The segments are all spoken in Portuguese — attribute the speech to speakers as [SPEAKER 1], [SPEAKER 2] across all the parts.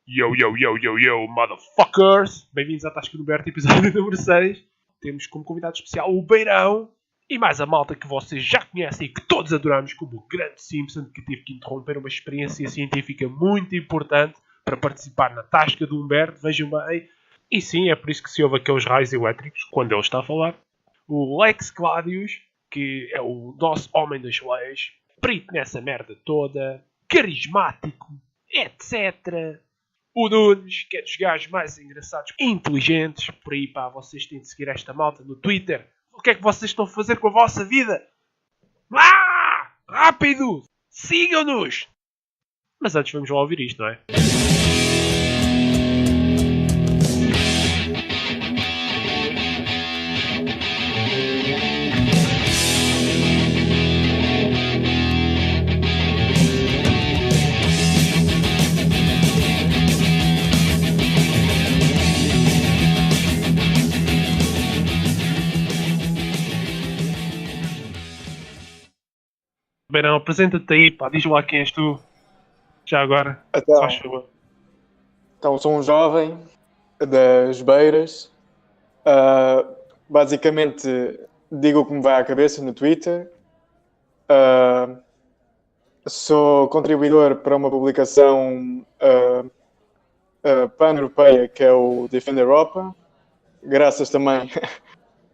[SPEAKER 1] Yo, yo, yo, yo, yo, motherfuckers! Bem-vindos à Tasca do Berto, episódio número 6. Temos como convidado especial o Beirão e mais a malta que vocês já conhecem e que todos adoramos, como o grande Simpson, que teve que interromper uma experiência científica muito importante para participar na Tasca do Humberto. Vejam bem. E sim, é por isso que se ouve aqueles raios elétricos quando ele está a falar. O Lex Claudius, que é o nosso homem das leis, perito nessa merda toda, carismático, etc. O Nunes, que é dos gajos mais engraçados e inteligentes. Por aí, pá, vocês têm de seguir esta malta no Twitter. O que é que vocês estão a fazer com a vossa vida? Rápido! Sigam-nos! Mas antes vamos lá ouvir isto, não é? Beirão, apresenta-te aí, pá, diz lá quem és tu. Já agora, faz favor.
[SPEAKER 2] Então, sou um jovem das Beiras. Basicamente, digo o que me vai à cabeça no Twitter. Sou contribuidor para uma publicação pan-europeia, que é o Defend Europa, graças também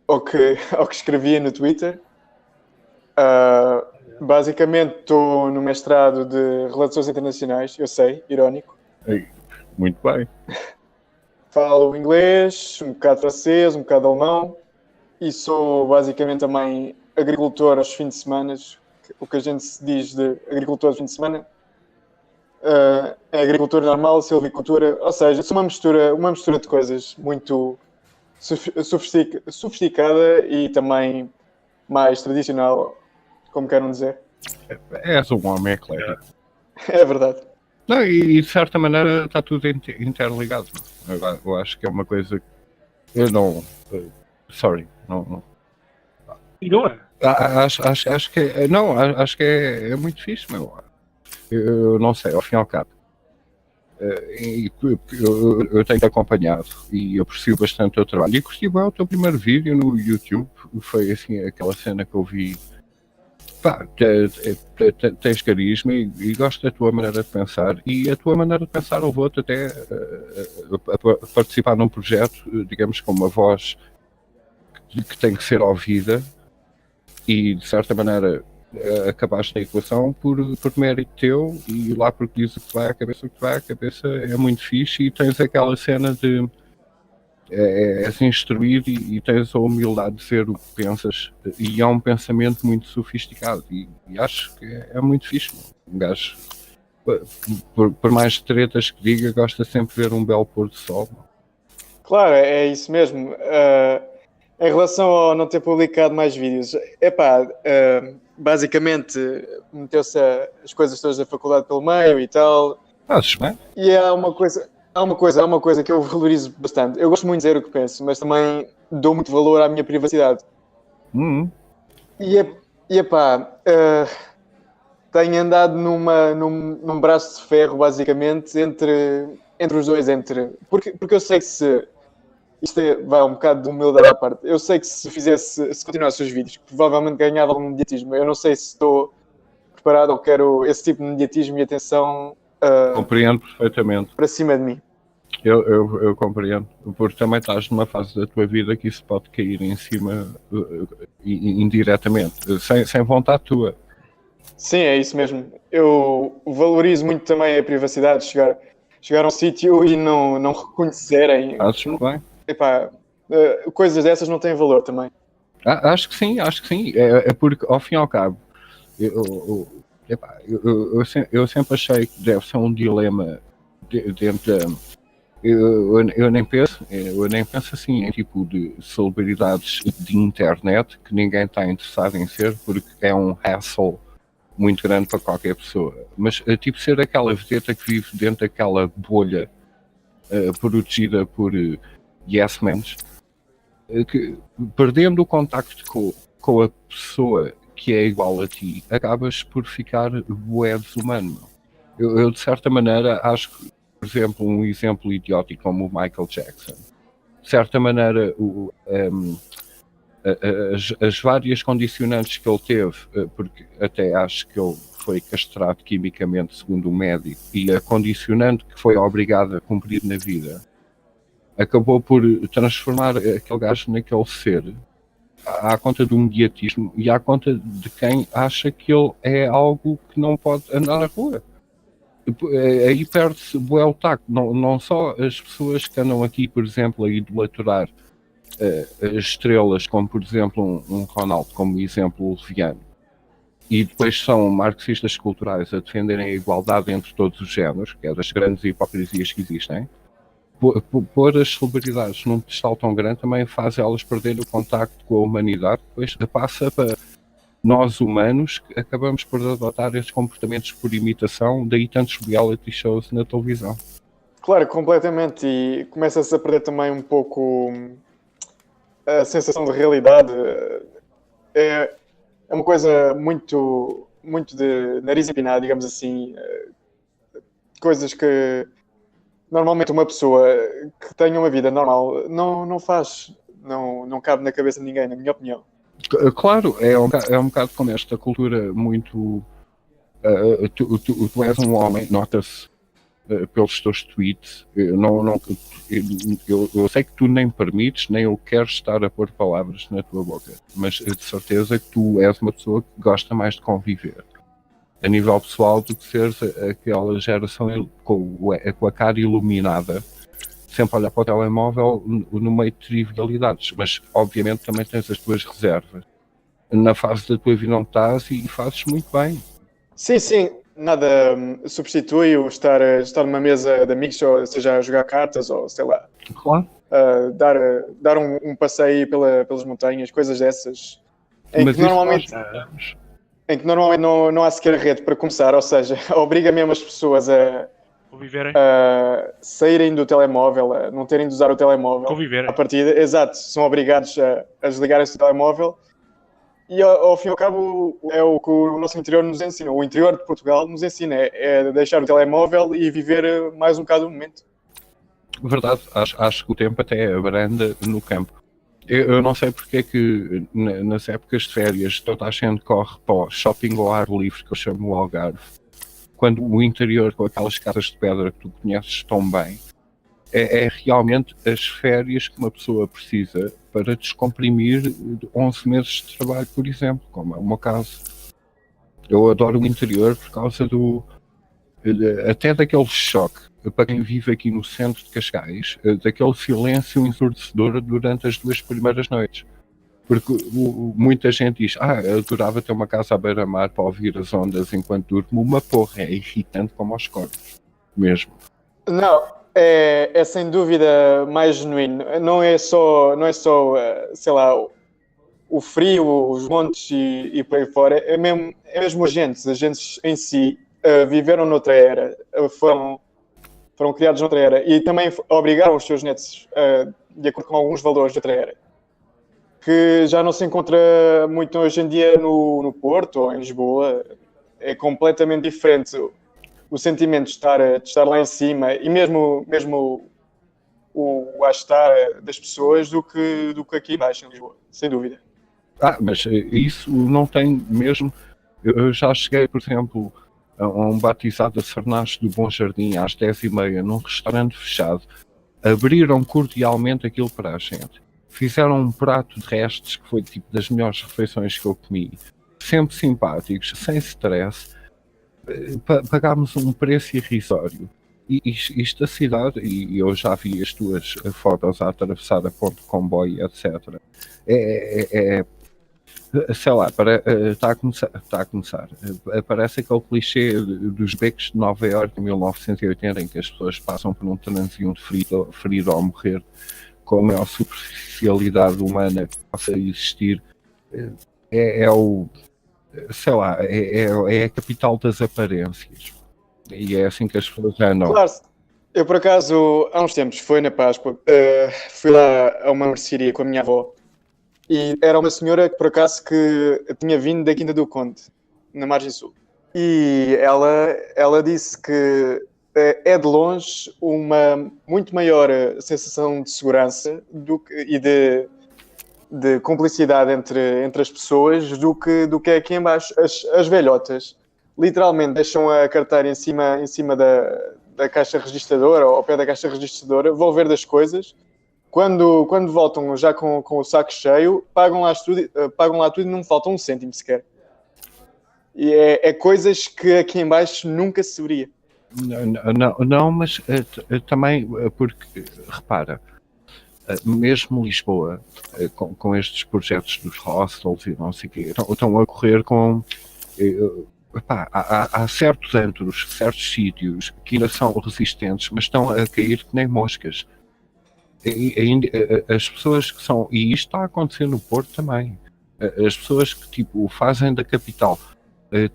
[SPEAKER 2] ao que escrevia no Twitter. Basicamente estou no mestrado de Relações Internacionais, eu sei, irónico.
[SPEAKER 3] Ei, muito bem.
[SPEAKER 2] Falo inglês, um bocado francês, um bocado alemão e sou basicamente também agricultor aos fins de semana. O que a gente se diz de agricultor aos fins de semana é agricultura normal, silvicultura, ou seja, sou uma mistura de coisas muito sofisticada e também mais tradicional, como queiram dizer.
[SPEAKER 3] És um homem eclético.
[SPEAKER 2] É verdade.
[SPEAKER 3] Não, e de certa maneira está tudo interligado. Eu acho que é uma coisa que eu não. Sorry, não.
[SPEAKER 1] E não é?
[SPEAKER 3] Acho que não, acho que é muito fixe, meu. Eu não sei, ao fim e ao cabo. Eu tenho acompanhado e eu aprecio bastante o teu trabalho. E curti bem o teu primeiro vídeo no YouTube. Foi assim aquela cena que eu vi. Pá, tens carisma e gosto da tua maneira de pensar, e a tua maneira de pensar levou-te até a participar num projeto, digamos, com uma voz que tem que ser ouvida, e de certa maneira acabaste na equação por mérito teu, e lá porque diz o que vai à cabeça é muito fixe, e tens aquela cena de és instruído e tens a humildade de dizer o que pensas, e é um pensamento muito sofisticado, e acho que é muito fixe. Um gajo, por mais tretas que diga, gosta sempre de ver um belo pôr do sol.
[SPEAKER 2] Claro, é isso mesmo. Em relação ao não ter publicado mais vídeos, basicamente meteu-se as coisas todas da faculdade pelo meio e tal.
[SPEAKER 3] Fazes bem?
[SPEAKER 2] E há uma coisa que eu valorizo bastante. Eu gosto muito de dizer o que penso, mas também dou muito valor à minha privacidade. Tenho andado num braço de ferro, basicamente, entre os dois. Porque eu sei que se... vai um bocado de humildade à parte. Eu sei que se continuasse os vídeos, provavelmente ganhava algum mediatismo. Eu não sei se estou preparado ou quero esse tipo de mediatismo e atenção...
[SPEAKER 3] Compreendo perfeitamente.
[SPEAKER 2] Para cima de mim.
[SPEAKER 3] Eu compreendo, porque também estás numa fase da tua vida que isso pode cair em cima indiretamente, sem vontade tua.
[SPEAKER 2] Sim, é isso mesmo. Eu valorizo muito também a privacidade, chegar a um sítio e não reconhecerem.
[SPEAKER 3] Acho bem.
[SPEAKER 2] Coisas dessas não têm valor também.
[SPEAKER 3] Acho que sim. É porque, ao fim e ao cabo, eu sempre achei que deve ser um dilema dentro. Eu nem penso assim em tipo de celebridades de internet que ninguém está interessado em ser, porque é um hassle muito grande para qualquer pessoa. Mas tipo ser aquela vedeta que vive dentro daquela bolha protegida por yes men, que perdendo o contacto com a pessoa que é igual a ti, acabas por ficar bué desumano. Eu de certa maneira acho que por exemplo, um exemplo idiótico como o Michael Jackson. De certa maneira, as várias condicionantes que ele teve, porque até acho que ele foi castrado quimicamente, segundo o médico, e a condicionante que foi obrigado a cumprir na vida, acabou por transformar aquele gajo naquele ser, à conta do mediatismo e à conta de quem acha que ele é algo que não pode andar na rua. Aí perde-se o tacto. Não só as pessoas que andam aqui, por exemplo, a idolatrar as estrelas, como por exemplo um Ronaldo, como exemplo leviano, e depois são marxistas culturais a defenderem a igualdade entre todos os géneros, que é das grandes hipocrisias que existem. Pôr as celebridades num pedestal tão grande também faz elas perder o contacto com a humanidade, depois passa para nós humanos que acabamos por adotar esses comportamentos por imitação, daí tantos reality shows na televisão.
[SPEAKER 2] Claro, completamente, e começa-se a perder também um pouco a sensação de realidade. É uma coisa muito de nariz empinado, digamos assim, coisas que normalmente uma pessoa que tenha uma vida normal não faz, não cabe na cabeça de ninguém, na minha opinião.
[SPEAKER 3] Claro, é um bocado como esta cultura muito... tu és um homem, nota-se pelos teus tweets. Eu sei que tu nem permites, nem eu quero estar a pôr palavras na tua boca, mas de certeza que tu és uma pessoa que gosta mais de conviver a nível pessoal do que seres aquela geração com a cara iluminada, sempre a olhar para o telemóvel no meio de trivialidades, mas obviamente também tens as tuas reservas na fase da tua vida onde estás e fazes muito bem.
[SPEAKER 2] Sim, nada substitui o estar numa mesa de amigos, ou seja, a jogar cartas, ou sei lá,
[SPEAKER 3] Claro.
[SPEAKER 2] dar um passeio pelas montanhas, coisas dessas, em que normalmente não há sequer rede para começar, ou seja, obriga mesmo as pessoas a saírem do telemóvel, a não terem de usar o telemóvel.
[SPEAKER 1] Conviverem.
[SPEAKER 2] À partida, exato, são obrigados a desligarem-se do telemóvel. E ao fim e ao cabo é o que o nosso interior nos ensina, o interior de Portugal nos ensina, é deixar o telemóvel e viver mais um bocado o momento.
[SPEAKER 3] Verdade, acho que o tempo até abranda no campo. Eu não sei porque é que nas épocas de férias toda a gente corre para o shopping ao ar livre, que eu chamo o Algarve, quando o interior com aquelas casas de pedra que tu conheces tão bem, é realmente as férias que uma pessoa precisa para descomprimir 11 meses de trabalho, por exemplo, como é o meu caso. Eu adoro o interior por causa até daquele choque, para quem vive aqui no centro de Cascais, daquele silêncio ensurdecedor durante as 2 primeiras noites. Porque muita gente diz, eu adorava ter uma casa à beira-mar para ouvir as ondas enquanto durmo. Uma porra, é irritante como aos corpos, mesmo.
[SPEAKER 2] Não, é sem dúvida mais genuíno. Não é só sei lá, o frio, os montes e por aí fora. É mesmo os agentes em si viveram noutra era, foram criados noutra era e também obrigaram os seus netos de acordo com alguns valores de outra era, que já não se encontra muito hoje em dia no Porto ou em Lisboa. É completamente diferente o sentimento de estar lá em cima e mesmo o estar das pessoas do que aqui embaixo em Lisboa, sem dúvida.
[SPEAKER 3] Mas isso não tem mesmo. Eu já cheguei, por exemplo, a um batizado a Sernache do Bom Jardim às 10h30 num restaurante fechado. Abriram cordialmente aquilo para a gente. Fizeram um prato de restos que foi tipo das melhores refeições que eu comi. Sempre simpáticos, sem stress. Pagámos um preço irrisório. E isto da cidade, e eu já vi as tuas fotos a atravessar a ponte de comboio, etc. Sei lá, está a começar. Parece aquele clichê dos becos de Nova Iorque em 1980, em que as pessoas passam por um transeunte ferido ao morrer, com a maior superficialidade humana que possa existir. Sei lá, é a capital das aparências. E é assim que as pessoas andam.
[SPEAKER 2] Claro, eu por acaso, há uns tempos, foi na Páscoa, fui lá a uma mercearia com a minha avó. E era uma senhora que, por acaso, que tinha vindo da Quinta do Conde, na Margem Sul. E ela disse que é de longe uma muito maior sensação de segurança de cumplicidade entre as pessoas do que é aqui em baixo. As velhotas literalmente deixam a carteira em cima da caixa registradora, ou ao pé da caixa registradora, vão ver das coisas. Quando voltam já com o saco cheio, pagam lá tudo e não falta um cêntimo sequer. E é coisas que aqui em baixo nunca se veria.
[SPEAKER 3] Não, mas também porque, repara, mesmo Lisboa, com estes projetos dos hostels e não sei o quê, estão a correr com... há certos antros, certos sítios que ainda são resistentes, mas estão a cair que nem moscas. As pessoas que são... E isto está a acontecer no Porto também. As pessoas que tipo, fazem da capital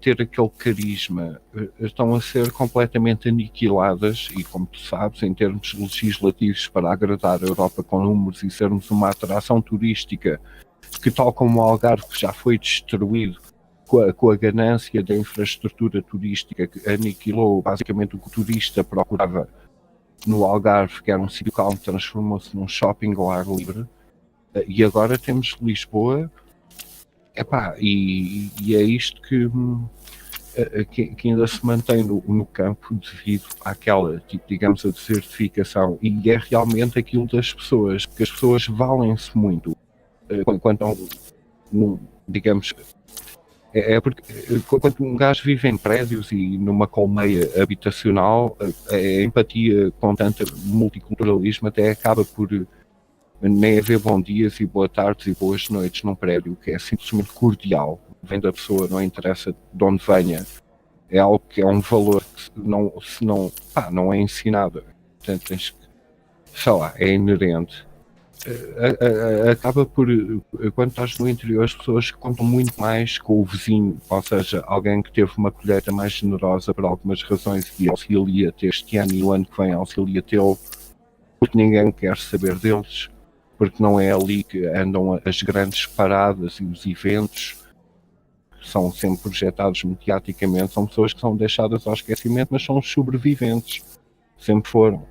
[SPEAKER 3] ter aquele carisma estão a ser completamente aniquiladas e, como tu sabes, em termos legislativos, para agradar a Europa com números e sermos uma atração turística que, tal como o Algarve, já foi destruído com a ganância da infraestrutura turística que aniquilou basicamente o que o turista procurava no Algarve, que era um sítio calmo, transformou-se num shopping ao ar livre. E agora temos Lisboa. E é isto que ainda se mantém no campo devido àquela, digamos, a desertificação, e é realmente aquilo das pessoas, porque as pessoas valem-se muito quando digamos, porque quando um gajo vive em prédios e numa colmeia habitacional, a empatia com tanto multiculturalismo até acaba por nem haver bom dias e boa tardes e boas noites num prédio, que é simplesmente cordial, vem da pessoa, não interessa de onde venha, é algo que é um valor que não é ensinado, portanto tens que, sei lá, é inerente. Acaba por, quando estás no interior, as pessoas contam muito mais com o vizinho, ou seja, alguém que teve uma colheita mais generosa por algumas razões e auxilia-te este ano e o ano que vem auxilia-te-lo, porque ninguém quer saber deles, porque não é ali que andam as grandes paradas e os eventos que são sempre projetados mediaticamente. São pessoas que são deixadas ao esquecimento, mas são os sobreviventes, sempre foram.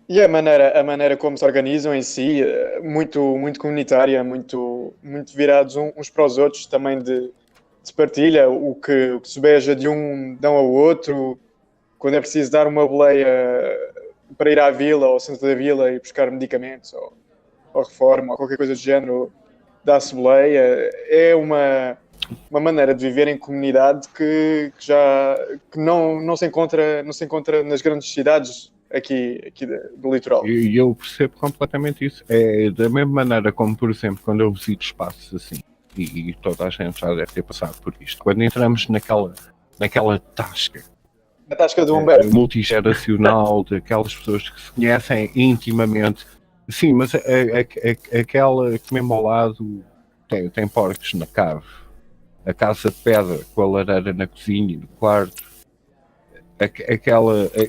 [SPEAKER 2] E a maneira como se organizam em si, muito, muito comunitária, muito, muito virados uns para os outros, também de partilha, o que se beija de um dão ao outro, quando é preciso dar uma boleia para ir à vila ou ao centro da vila e buscar medicamentos ou reforma ou qualquer coisa do género, dá-se boleia. É uma maneira de viver em comunidade que não se encontra nas grandes cidades aqui do litoral.
[SPEAKER 3] E eu percebo completamente isso. É da mesma maneira como, por exemplo, quando eu visito espaços assim, e toda a gente já deve ter passado por isto, quando entramos naquela tasca,
[SPEAKER 2] a tasca do Humberto,
[SPEAKER 3] multigeracional, daquelas pessoas que se conhecem intimamente, sim, mas aquela que mesmo ao lado tem porcos na cave, a casa de pedra com a lareira na cozinha e no quarto,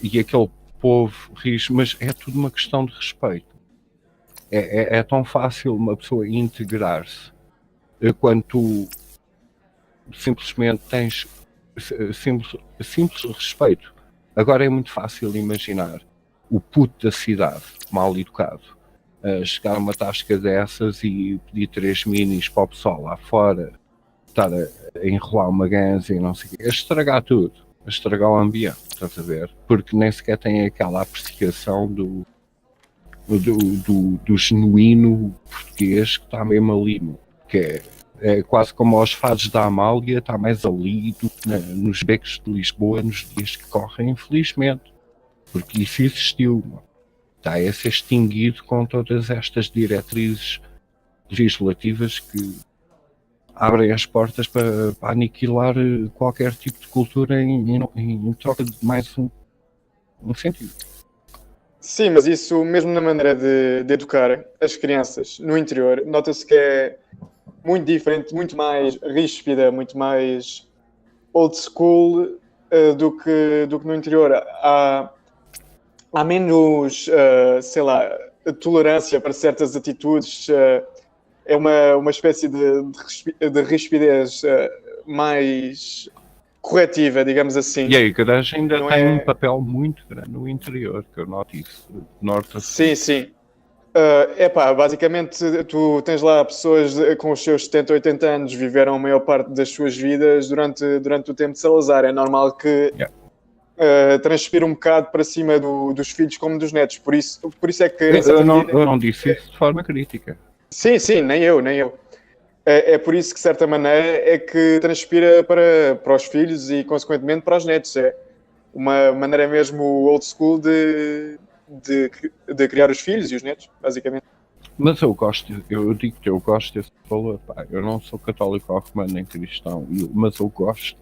[SPEAKER 3] e aquele povo ris, mas é tudo uma questão de respeito. É tão fácil uma pessoa integrar-se quando tu simplesmente tens simples respeito. Agora é muito fácil imaginar o puto da cidade, mal educado, chegar a uma tasca dessas e pedir 3 minis para o pessoal lá fora, estar a enrolar uma ganza e não sei o quê, a estragar tudo, a estragar o ambiente, estás a ver? Porque nem sequer tem aquela apreciação do genuíno português que está mesmo ali, que é quase como aos fados da Amália, está mais ali do que nos becos de Lisboa nos dias que correm, infelizmente, porque isso existiu, está a ser extinguido com todas estas diretrizes legislativas que abrem as portas para aniquilar qualquer tipo de cultura em troca de mais um sentido.
[SPEAKER 2] Sim, mas isso mesmo na maneira de educar as crianças no interior, nota-se que é muito diferente, muito mais ríspida, muito mais old school do que no interior. Há menos, sei lá, tolerância para certas atitudes. É uma espécie de rispidez mais corretiva, digamos assim.
[SPEAKER 3] E a igreja ainda
[SPEAKER 2] Não
[SPEAKER 3] tem
[SPEAKER 2] é-
[SPEAKER 3] um papel muito grande no interior, que eu noto isso, de norte a sul.
[SPEAKER 2] Sim, sim. Basicamente tu tens lá pessoas com os seus 70, 80 anos viveram a maior parte das suas vidas durante o tempo de Salazar. É normal que
[SPEAKER 3] Yeah.
[SPEAKER 2] transpire um bocado para cima dos filhos como dos netos. Por isso é que em
[SPEAKER 3] Eu
[SPEAKER 2] certa
[SPEAKER 3] não,
[SPEAKER 2] medida...
[SPEAKER 3] eu não disse isso de forma crítica.
[SPEAKER 2] Sim, nem eu. É por isso que, de certa maneira, é que transpira para os filhos e, consequentemente, para os netos. É uma maneira mesmo old school de criar os filhos e os netos, basicamente.
[SPEAKER 3] Mas eu digo que eu gosto desse valor. Pá. Eu não sou católico romano nem cristão, mas eu gosto.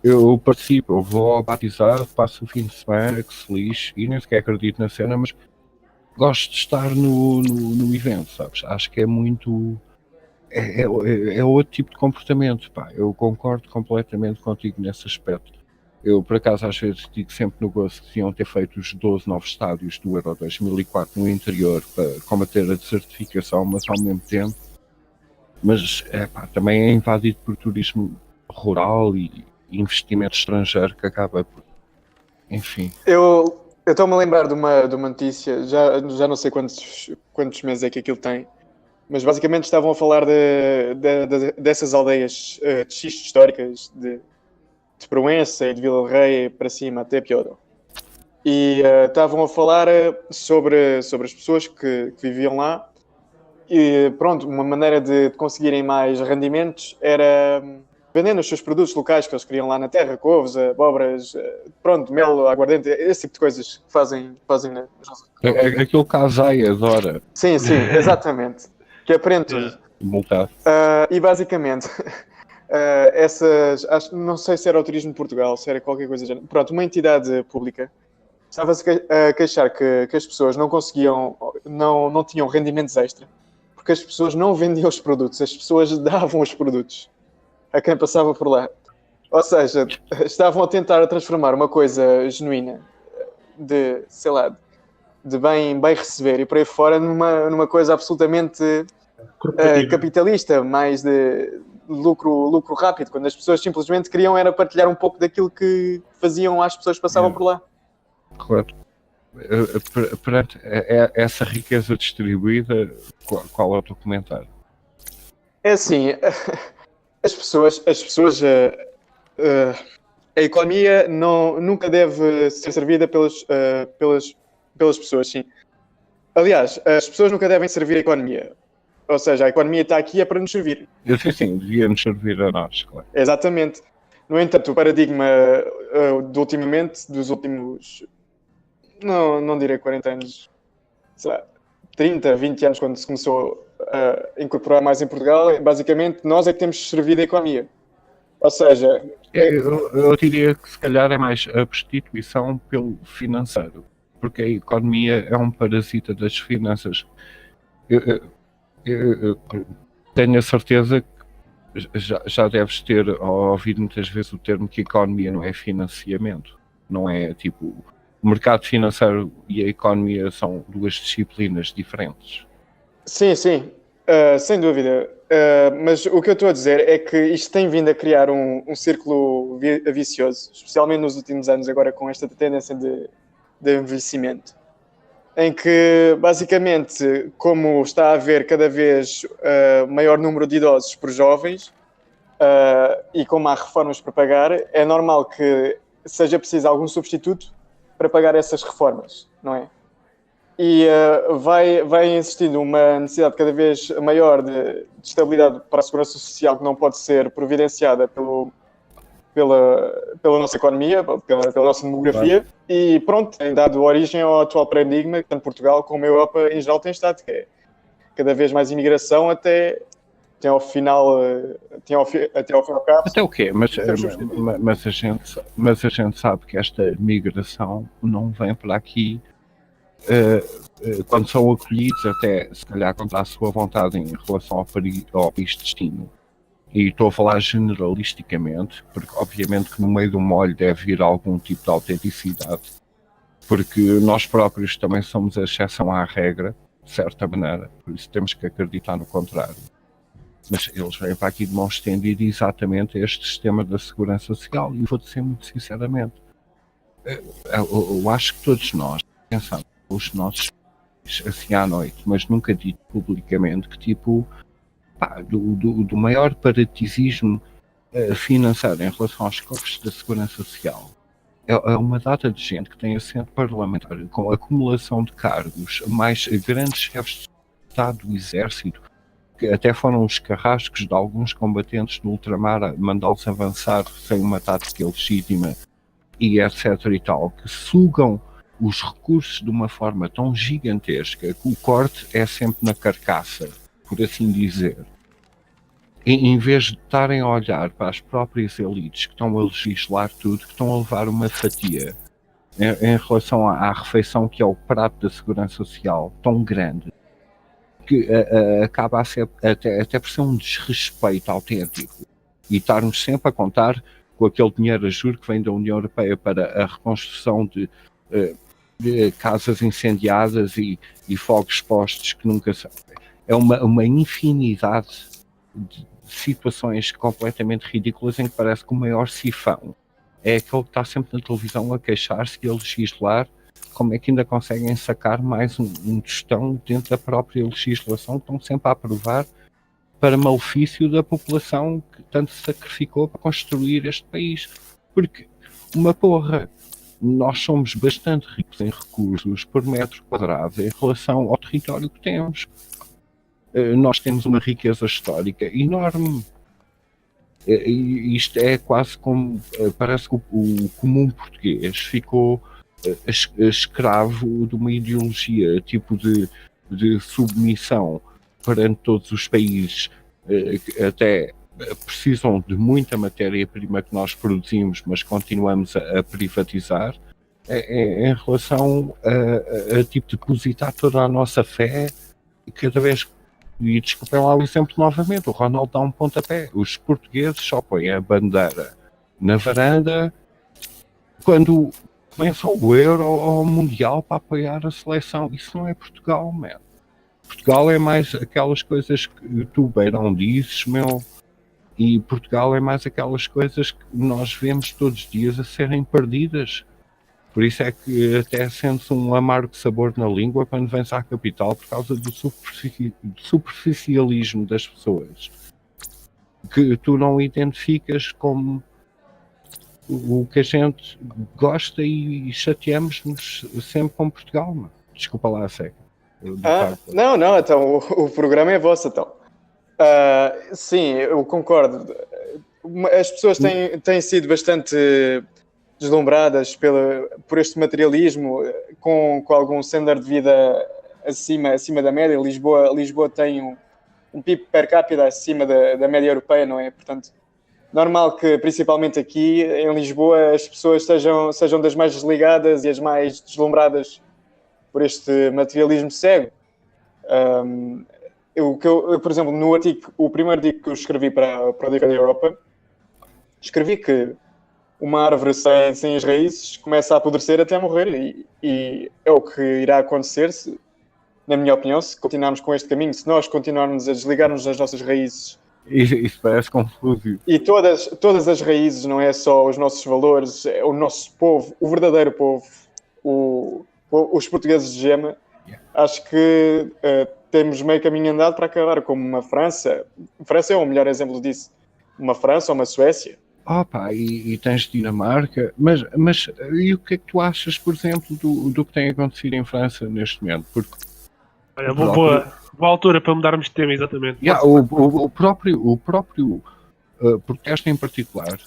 [SPEAKER 3] Eu participo, eu vou ao batizado, passo o fim de semana, que se lixe, e nem sequer acredito na cena, mas gosto de estar no evento, sabes? Acho que é muito. É outro tipo de comportamento, pá. Eu concordo completamente contigo nesse aspecto. Eu, por acaso, às vezes digo sempre no gosto que deviam ter feito os 12 novos estádios do Euro 2004 no interior para combater a desertificação, mas ao mesmo tempo. Mas também é invadido por turismo rural e investimento estrangeiro que acaba por. Enfim.
[SPEAKER 2] Eu estou-me a lembrar de uma notícia, já não sei quantos meses é que aquilo tem, mas basicamente estavam a falar dessas aldeias de xistos históricas de Proença e de Vila do Rei para cima até Piódão. E estavam a falar sobre as pessoas que viviam lá. E pronto, uma maneira de conseguirem mais rendimentos era vendendo os seus produtos locais que eles criam lá na terra, couves, abóboras, pronto, mel, aguardente, esse tipo de coisas que fazem nas nossas...
[SPEAKER 3] Aquilo que a Azai adora.
[SPEAKER 2] Sim, exatamente. Que aprende tudo.
[SPEAKER 3] Multado.
[SPEAKER 2] E basicamente, não sei se era o Turismo de Portugal, se era qualquer coisa do género. Pronto, uma entidade pública estava-se a queixar que as pessoas não conseguiam, não tinham rendimentos extra, porque as pessoas não vendiam os produtos, as pessoas davam os produtos a quem passava por lá. Ou seja, estavam a tentar transformar uma coisa genuína de, sei lá, de bem receber e por aí fora numa coisa absolutamente capitalista, mais de lucro rápido, quando as pessoas simplesmente queriam era partilhar um pouco daquilo que faziam às pessoas que passavam por lá.
[SPEAKER 3] Correto. Perante essa riqueza distribuída, qual é o teu comentário?
[SPEAKER 2] É assim, as pessoas a economia nunca deve ser servida pelas pessoas, sim. Aliás, as pessoas nunca devem servir a economia. Ou seja, a economia está aqui é para nos servir.
[SPEAKER 3] Eu sei sim, devia-nos servir a nós, claro.
[SPEAKER 2] Exatamente. No entanto, o paradigma dos últimos, não direi 40 anos, sei lá, 30, 20 anos, quando se começou a incorporar mais em Portugal, basicamente nós é que temos servido a economia. Ou seja...
[SPEAKER 3] Eu diria que se calhar é mais a prostituição pelo financeiro, porque a economia é um parasita das finanças. Eu tenho a certeza que já deves ter ouvido muitas vezes o termo que a economia não é financiamento, não é tipo... O mercado financeiro e a economia são duas disciplinas diferentes.
[SPEAKER 2] Sim, sem dúvida. Mas o que eu estou a dizer é que isto tem vindo a criar um círculo vicioso, especialmente nos últimos anos, agora com esta tendência de envelhecimento, em que, basicamente, como está a haver cada vez maior número de idosos por jovens e como há reformas para pagar, é normal que seja preciso algum substituto para pagar essas reformas, não é? E vai existindo uma necessidade cada vez maior de estabilidade para a segurança social que não pode ser providenciada pela nossa economia, pela nossa demografia, e pronto, tem dado origem ao atual paradigma que tanto Portugal como a Europa em geral tem estado, que é cada vez mais imigração até ao final, até ao cabo.
[SPEAKER 3] Até o quê? Mas a gente sabe que esta migração não vem para aqui quando são acolhidos, até se calhar contra a sua vontade em relação ao país de destino. E estou a falar generalisticamente, porque obviamente que no meio do molho deve vir algum tipo de autenticidade, porque nós próprios também somos a exceção à regra, de certa maneira, por isso temos que acreditar no contrário. Mas eles vêm para aqui de mão estendida exatamente a este sistema da segurança social, e vou dizer muito sinceramente, eu acho que todos nós pensamos os nossos filhos assim à noite, mas nunca dito publicamente que tipo do maior parasitismo financeiro em relação aos cofres da segurança social é uma data de gente que tem assento parlamentar com acumulação de cargos, mais grandes chefes de Estado do Exército, que até foram os carrascos de alguns combatentes no ultramar a mandá-los avançar sem uma tática legítima e etc e tal, que sugam os recursos de uma forma tão gigantesca que o corte é sempre na carcaça, por assim dizer. Em vez de estarem a olhar para as próprias elites que estão a legislar tudo, que estão a levar uma fatia em relação à refeição que é o prato da segurança social tão grande, que acaba a ser até por ser um desrespeito autêntico, e estarmos sempre a contar com aquele dinheiro a juro que vem da União Europeia para a reconstrução de casas incendiadas e fogos expostos que nunca são. É uma infinidade de situações completamente ridículas em que parece que o maior sifão é aquele que está sempre na televisão a queixar-se e a legislar como é que ainda conseguem sacar mais um tostão dentro da própria legislação que estão sempre a aprovar para malefício da população que tanto se sacrificou para construir este país. Porque, nós somos bastante ricos em recursos por metro quadrado em relação ao território que temos. Nós temos uma riqueza histórica enorme. Isto é quase como, parece que o comum português ficou escravo de uma ideologia tipo de submissão perante todos os países que até precisam de muita matéria-prima que nós produzimos, mas continuamos a privatizar, em relação a tipo depositar toda a nossa fé, cada vez. E desculpem lá o exemplo novamente, o Ronaldo dá um pontapé. Os portugueses só põem a bandeira na varanda quando começa o Euro ou o Mundial para apoiar a seleção. Isso não é Portugal, man. Portugal é mais aquelas coisas que tu, Beirão, dizes, meu, e Portugal é mais aquelas coisas que nós vemos todos os dias a serem perdidas. Por isso é que até sentes um amargo sabor na língua quando vens à capital por causa do superficialismo das pessoas, que tu não identificas como o que a gente gosta, e chateamos-nos sempre com Portugal, mano. Desculpa lá a seca.
[SPEAKER 2] Não, então o programa é vosso, então. Sim, eu concordo. As pessoas têm sido bastante deslumbradas por este materialismo, com algum standard de vida acima da média. Lisboa tem um PIB per capita acima da média europeia, não é? Portanto, normal que, principalmente aqui em Lisboa, as pessoas sejam das mais desligadas e as mais deslumbradas por este materialismo cego. Eu, por exemplo, no artigo, o primeiro artigo que eu escrevi para o Dica da Europa, escrevi que uma árvore sem as raízes começa a apodrecer até morrer, e é o que irá acontecer, na minha opinião, se continuarmos com este caminho, se nós continuarmos a desligar-nos das nossas raízes.
[SPEAKER 3] Isso parece confuso.
[SPEAKER 2] E todas as raízes, não é só os nossos valores, é o nosso povo, o verdadeiro povo, os portugueses de gema. Acho que temos meio caminho andado para acabar como uma França. A França é o melhor exemplo disso. Uma França ou uma Suécia.
[SPEAKER 3] E tens Dinamarca, mas e o que é que tu achas, por exemplo, do que tem acontecido em França neste momento? Porque
[SPEAKER 1] olha, boa altura para mudarmos de tema, exatamente.
[SPEAKER 3] O próprio protesto em particular,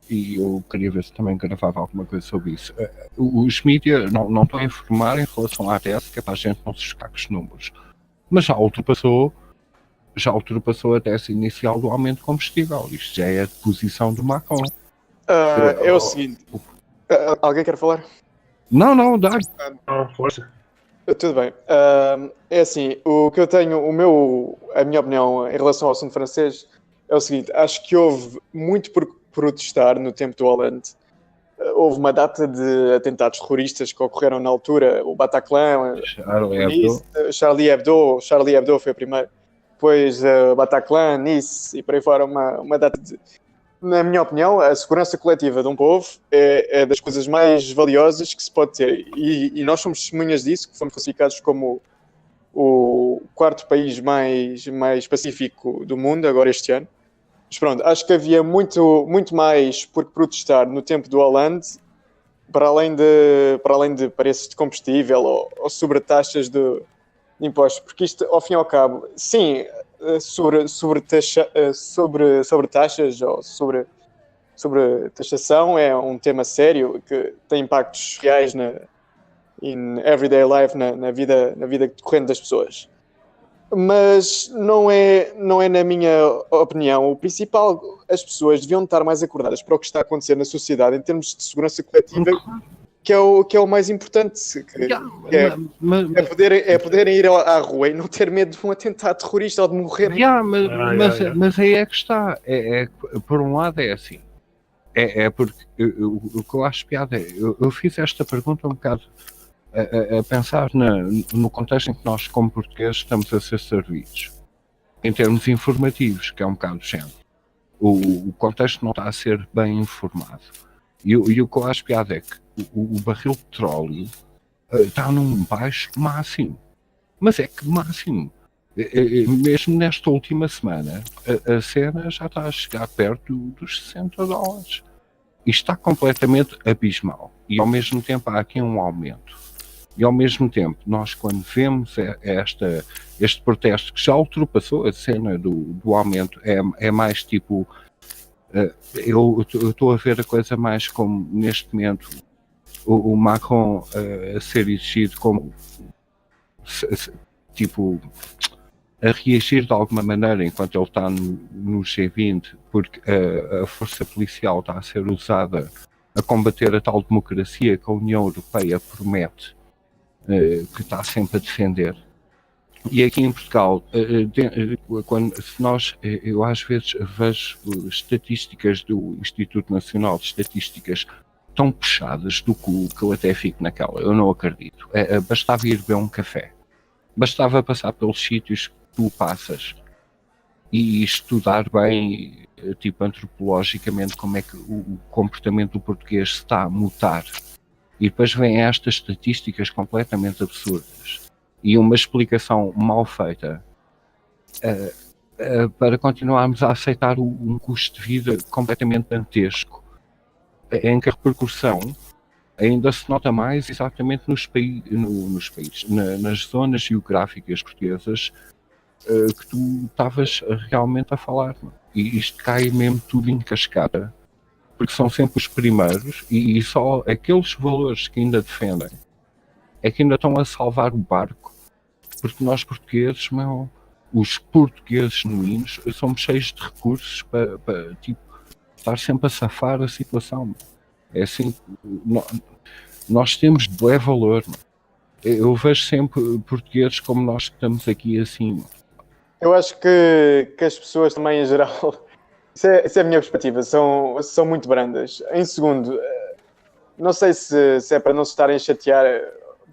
[SPEAKER 3] e eu queria ver se também gravava alguma coisa sobre isso. Os mídias não estão a informar em relação à ATS, que é para a gente não se chocar com os números, mas já ultrapassou a tese inicial do aumento de combustível. Isto já é a posição do Macron.
[SPEAKER 2] É o seguinte. Alguém quer falar?
[SPEAKER 3] Não, dá.
[SPEAKER 1] Força.
[SPEAKER 2] Tudo bem. É assim, o que eu tenho, a minha opinião em relação ao assunto francês é o seguinte: acho que houve muito por protestar no tempo do Hollande. Houve uma data de atentados terroristas que ocorreram na altura, o Bataclan, Charlie Hebdo foi o primeiro, depois Bataclan, Nice e por aí fora, uma data de... Na minha opinião, a segurança coletiva de um povo é das coisas mais valiosas que se pode ter. E nós somos testemunhas disso, que fomos classificados como o quarto país mais pacífico do mundo, agora este ano. Mas pronto, acho que havia muito mais por que protestar no tempo do Hollande, para além de preços de combustível ou sobretaxas de impostos, porque isto, ao fim e ao cabo, sim, sobre taxas ou sobre taxação é um tema sério que tem impactos reais in everyday life, na vida corrente das pessoas. Mas não é na minha opinião o principal. As pessoas deviam estar mais acordadas para o que está a acontecer na sociedade em termos de segurança coletiva, que é o mais importante. Poderem ir à rua e não ter medo de um atentado terrorista ou de morrer.
[SPEAKER 3] Mas aí é que está. Por um lado é assim. Porque o que eu acho piada é... Eu fiz esta pergunta um bocado a pensar no contexto em que nós, como portugueses, estamos a ser servidos. Em termos informativos, que é um bocado de género. O contexto não está a ser bem informado. E o que eu acho piada é que o barril de petróleo está num baixo máximo. Mas é que máximo. Mesmo nesta última semana, a cena já está a chegar perto dos $60. Isto está completamente abismal. E ao mesmo tempo há aqui um aumento. E ao mesmo tempo, nós quando vemos este protesto que já ultrapassou a cena do aumento, é mais tipo... eu estou a ver a coisa mais como, neste momento, o Macron a ser exigido como... tipo... a reagir de alguma maneira enquanto ele está no G20, porque a força policial está a ser usada a combater a tal democracia que a União Europeia promete, que está sempre a defender. E aqui em Portugal, eu às vezes vejo estatísticas do Instituto Nacional de Estatísticas tão puxadas do cu que eu até fico naquela, eu não acredito. Bastava ir beber um café, bastava passar pelos sítios que tu passas e estudar bem, tipo antropologicamente, como é que o comportamento do português está a mutar. E depois vêm estas estatísticas completamente absurdas e uma explicação mal feita para continuarmos a aceitar um custo de vida completamente dantesco, em que a repercussão ainda se nota mais exatamente nos países, nas zonas geográficas portuguesas que tu estavas realmente a falar. E isto cai mesmo tudo em cascata, porque são sempre os primeiros e só aqueles valores que ainda defendem é que ainda estão a salvar o barco, porque nós portugueses, os portugueses genuínos, somos cheios de recursos para tipo, estar sempre a safar a situação. É assim, nós temos bué valor. Eu vejo sempre portugueses como nós que estamos aqui assim.
[SPEAKER 2] Eu acho que as pessoas também em geral, isso é a minha perspectiva, são muito brandas. Em segundo, não sei se é para não se estarem a chatear,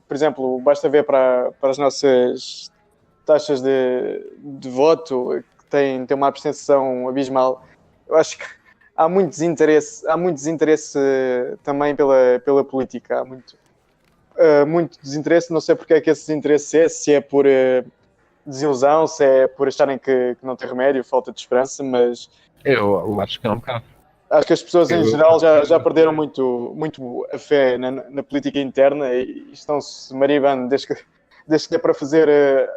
[SPEAKER 2] por exemplo, basta ver para as nossas taxas de voto, que têm uma abstenção abismal. Eu acho que há muito desinteresse também pela política, há muito desinteresse, não sei porque é que esse desinteresse se é por desilusão, se é por acharem que não tem remédio, falta de esperança, mas...
[SPEAKER 3] Eu acho que é um bocado.
[SPEAKER 2] Acho que as pessoas em geral já perderam muito a fé na política interna e estão-se maribando desde que é para fazer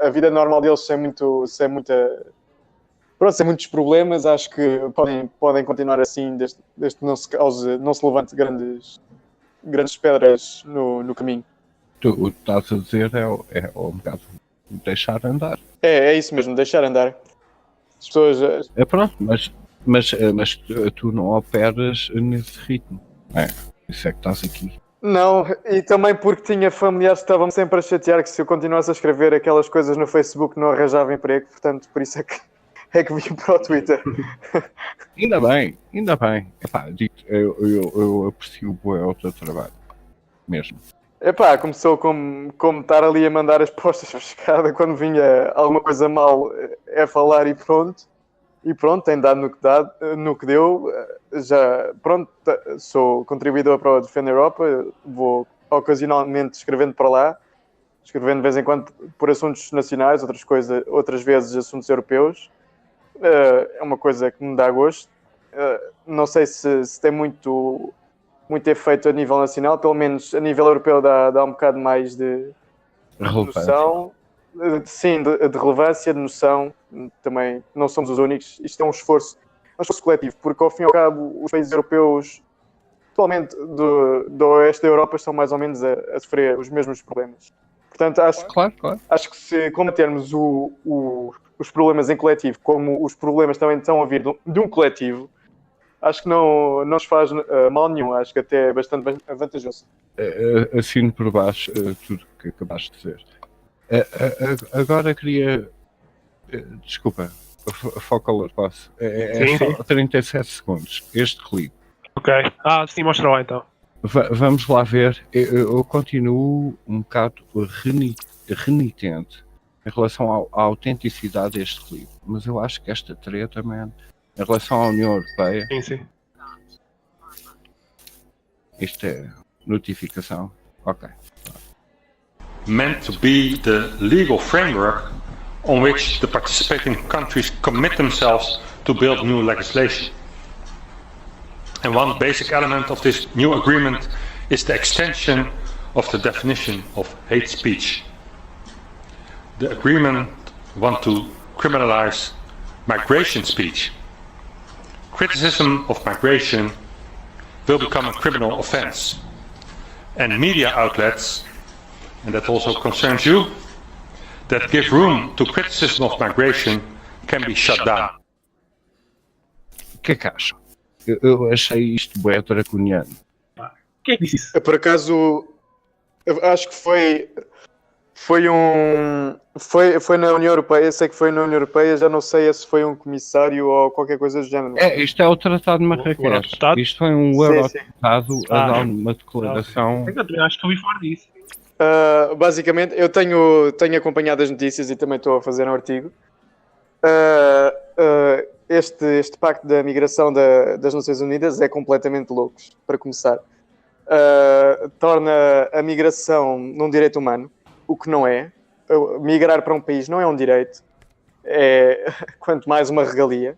[SPEAKER 2] a vida normal deles sem muitos problemas. Acho que podem continuar assim desde que não se levante grandes pedras no caminho.
[SPEAKER 3] O que estás a dizer é um bocado deixar andar.
[SPEAKER 2] É isso mesmo, deixar andar. As pessoas...
[SPEAKER 3] Pronto, mas tu não operas nesse ritmo. Isso é que estás aqui.
[SPEAKER 2] Não, e também porque tinha familiares que estavam sempre a chatear que se eu continuasse a escrever aquelas coisas no Facebook não arranjava emprego, portanto, por isso é que vim para o Twitter.
[SPEAKER 3] Ainda bem. Epá, eu aprecio bué o teu trabalho, mesmo.
[SPEAKER 2] Epá, começou como estar ali a mandar as postas por escada quando vinha alguma coisa mal, é falar e pronto. E pronto, tem dado no que deu. Já, pronto, sou contribuidor para o Defender Europa, vou ocasionalmente escrevendo para lá, escrevendo de vez em quando por assuntos nacionais, outras vezes assuntos europeus. É uma coisa que me dá gosto. Não sei se tem muito efeito a nível nacional, pelo menos a nível europeu dá um bocado mais de noção. Sim, de relevância, de noção. Também não somos os únicos. Isto é um esforço coletivo, porque ao fim e ao cabo os países europeus, atualmente do oeste da Europa, estão mais ou menos a sofrer os mesmos problemas. Portanto, acho que se combatermos os problemas em coletivo, como os problemas também estão a vir de um coletivo, acho que não nos faz mal nenhum. Acho que até é bastante vantajoso.
[SPEAKER 3] Assino por baixo tudo que acabaste de dizer. Agora queria... Desculpa, foca posso? Só 37 segundos. Este clipe.
[SPEAKER 1] Ok. Sim, mostra lá então.
[SPEAKER 3] Vamos lá ver. Eu continuo um bocado renitente em relação à autenticidade deste clipe. Mas eu acho que esta treta, man, em relação à União Europeia...
[SPEAKER 1] Sim.
[SPEAKER 3] Isto é notificação. Ok.
[SPEAKER 4] Meant to be the legal framework on which the participating countries commit themselves to build new legislation. And one basic element of this new agreement is the extension of the definition of hate speech. The agreement wants to criminalize migration speech. Criticism of migration will become a criminal offense. And media outlets, and that also concerns you, that give room to criticism of migration can be shut down.
[SPEAKER 3] O que é que acham? Eu achei isto bué draconiano.
[SPEAKER 1] Quem é que disse isso?
[SPEAKER 2] Por acaso, acho que foi na União Europeia. Sei que foi na União Europeia, já não sei se foi um comissário ou qualquer coisa do género.
[SPEAKER 3] Isto é o Tratado de Marrakech. Isto foi um eurodeputado a dar uma declaração.
[SPEAKER 1] Eu também acho que ouvi falar disso.
[SPEAKER 2] Basicamente, eu tenho acompanhado as notícias e também estou a fazer um artigo. Este pacto da migração das Nações Unidas é completamente louco, para começar. Torna a migração num direito humano, o que não é. Migrar para um país não é um direito, é quanto mais uma regalia.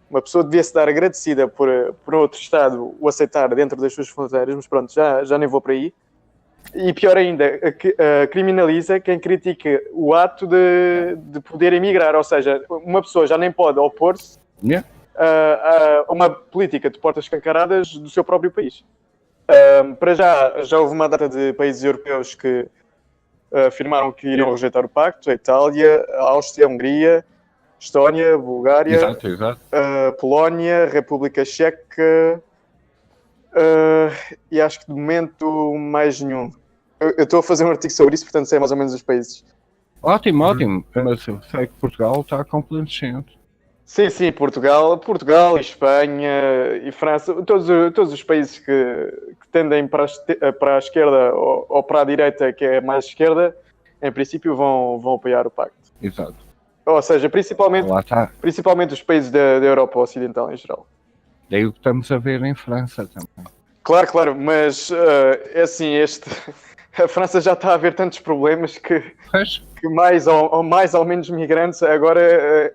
[SPEAKER 2] Uma pessoa devia-se dar agradecida por outro Estado o aceitar dentro das suas fronteiras, mas pronto, já nem vou para aí. E pior ainda, criminaliza quem critica o ato de poder emigrar, ou seja, uma pessoa já nem pode opor-se a uma política de portas escancaradas do seu próprio país. Para já houve uma data de países europeus que afirmaram que iriam rejeitar o pacto: a Itália, a Áustria, a Hungria, Estónia, Bulgária,
[SPEAKER 3] Exato.
[SPEAKER 2] Polónia, República Checa, e acho que de momento mais nenhum. Eu estou a fazer um artigo sobre isso, portanto sei mais ou menos os países.
[SPEAKER 3] Ótimo. Mas eu sei que Portugal está complacente.
[SPEAKER 2] Sim, Portugal, Espanha e França, todos os países que tendem para a esquerda ou para a direita, que é mais esquerda, em princípio vão apoiar o pacto.
[SPEAKER 3] Exato.
[SPEAKER 2] Ou seja, principalmente os países da Europa Ocidental em geral.
[SPEAKER 3] É o que estamos a ver em França também.
[SPEAKER 2] Claro, mas é assim, a França já está a ver tantos problemas que mais ou menos migrantes agora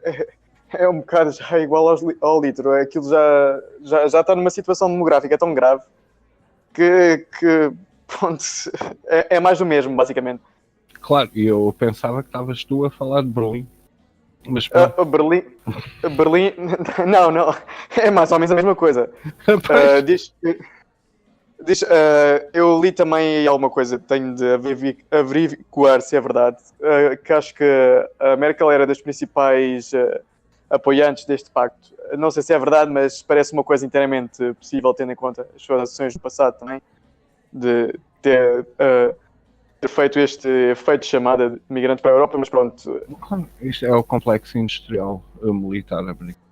[SPEAKER 2] é um bocado já igual ao litro. Aquilo já está numa situação demográfica tão grave que pronto, é mais do mesmo, basicamente.
[SPEAKER 3] Claro, e eu pensava que estavas tu a falar de Berlim. Mas
[SPEAKER 2] Berlim, não, é mais ou menos a mesma coisa. Eu li também alguma coisa, tenho de averiguar se é verdade, que acho que a Merkel era das principais apoiantes deste pacto. Não sei se é verdade, mas parece uma coisa inteiramente possível, tendo em conta as suas ações do passado também, de ter feito este efeito de chamada de migrantes para a Europa, mas pronto.
[SPEAKER 3] Isto é o complexo industrial militar americano.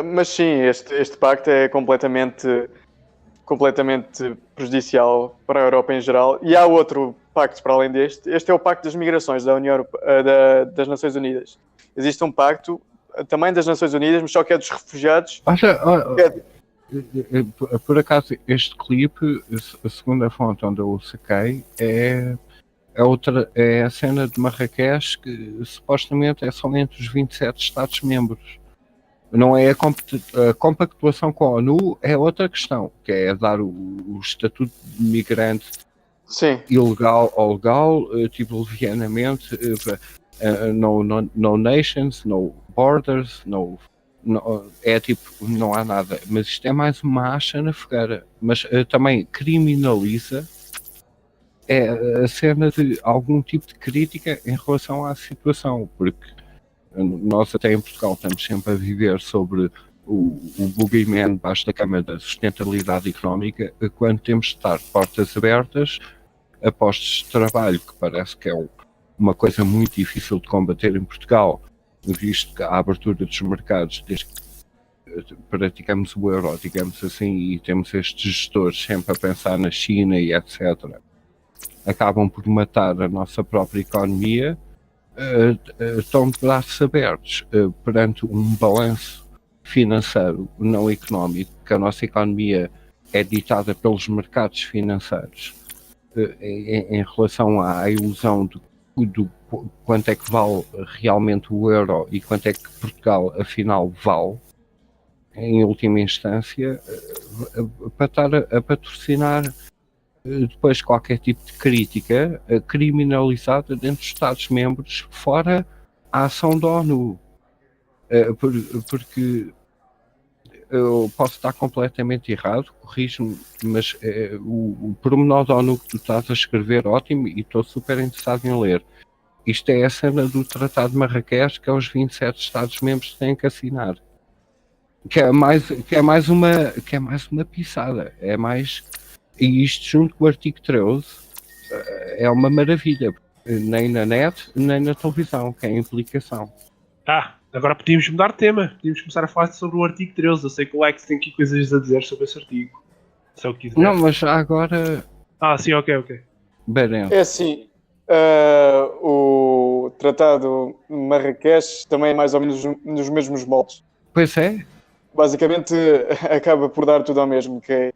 [SPEAKER 2] Mas sim, este pacto é completamente completamente prejudicial para a Europa em geral. E há outro pacto para além deste. Este é o Pacto das Migrações da União das Nações Unidas. Existe um pacto também das Nações Unidas, mas só que é dos refugiados.
[SPEAKER 3] Por acaso, este clipe, a segunda fonte onde eu o saquei, é a cena de Marrakech, que supostamente é só entre os 27 Estados-membros. Não é a compactuação com a ONU, é outra questão, que é dar o estatuto de migrante ilegal ou legal, tipo levianamente, no nations, no borders, é tipo, não há nada. Mas isto é mais uma acha na fogueira. Mas também criminaliza a cena de algum tipo de crítica em relação à situação, porque nós até em Portugal estamos sempre a viver sobre o boogeyman debaixo da cama da sustentabilidade económica, quando temos de estar portas abertas a postos de trabalho, que parece que é uma coisa muito difícil de combater em Portugal, visto que a abertura dos mercados, desde que praticamos o euro, digamos assim, e temos estes gestores sempre a pensar na China e etc., acabam por matar a nossa própria economia. Estão de braços abertos perante um balanço financeiro não económico, que a nossa economia é ditada pelos mercados financeiros em relação à ilusão do quanto é que vale realmente o euro e quanto é que Portugal afinal vale, em última instância, para estar a patrocinar depois qualquer tipo de crítica criminalizada dentro dos Estados-membros, fora a ação da ONU. Porque eu posso estar completamente errado, corrijo-me, mas o pormenor da ONU que tu estás a escrever, ótimo, e estou super interessado em ler. Isto é a cena do Tratado de Marrakech, que é os 27 Estados-membros têm que assinar. Que é mais uma pisada. E isto junto com o artigo 13 é uma maravilha. Nem na net, nem na televisão, que é a implicação.
[SPEAKER 1] Agora podíamos mudar de tema. Podíamos começar a falar sobre o artigo 13. Eu sei que o Lex tem aqui coisas a dizer sobre esse artigo. Se eu quiser.
[SPEAKER 3] Não, mas agora...
[SPEAKER 1] Sim, ok.
[SPEAKER 3] Bem,
[SPEAKER 2] é assim, o Tratado de Marrakech também é mais ou menos nos mesmos moldes.
[SPEAKER 3] Pois é.
[SPEAKER 2] Basicamente acaba por dar tudo ao mesmo, que é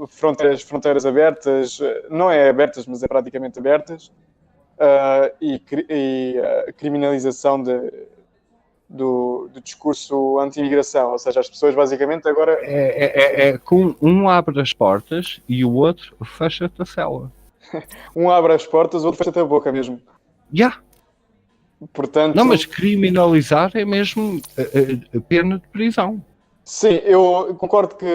[SPEAKER 2] fronteiras abertas, não é abertas, mas é praticamente abertas, e criminalização do discurso anti-imigração, ou seja, as pessoas basicamente agora...
[SPEAKER 3] Com um abre as portas e o outro fecha-te a cela.
[SPEAKER 2] Um abre as portas, o outro fecha-te a boca mesmo. Portanto...
[SPEAKER 3] Não, mas criminalizar é mesmo pena de prisão.
[SPEAKER 2] Sim, eu concordo que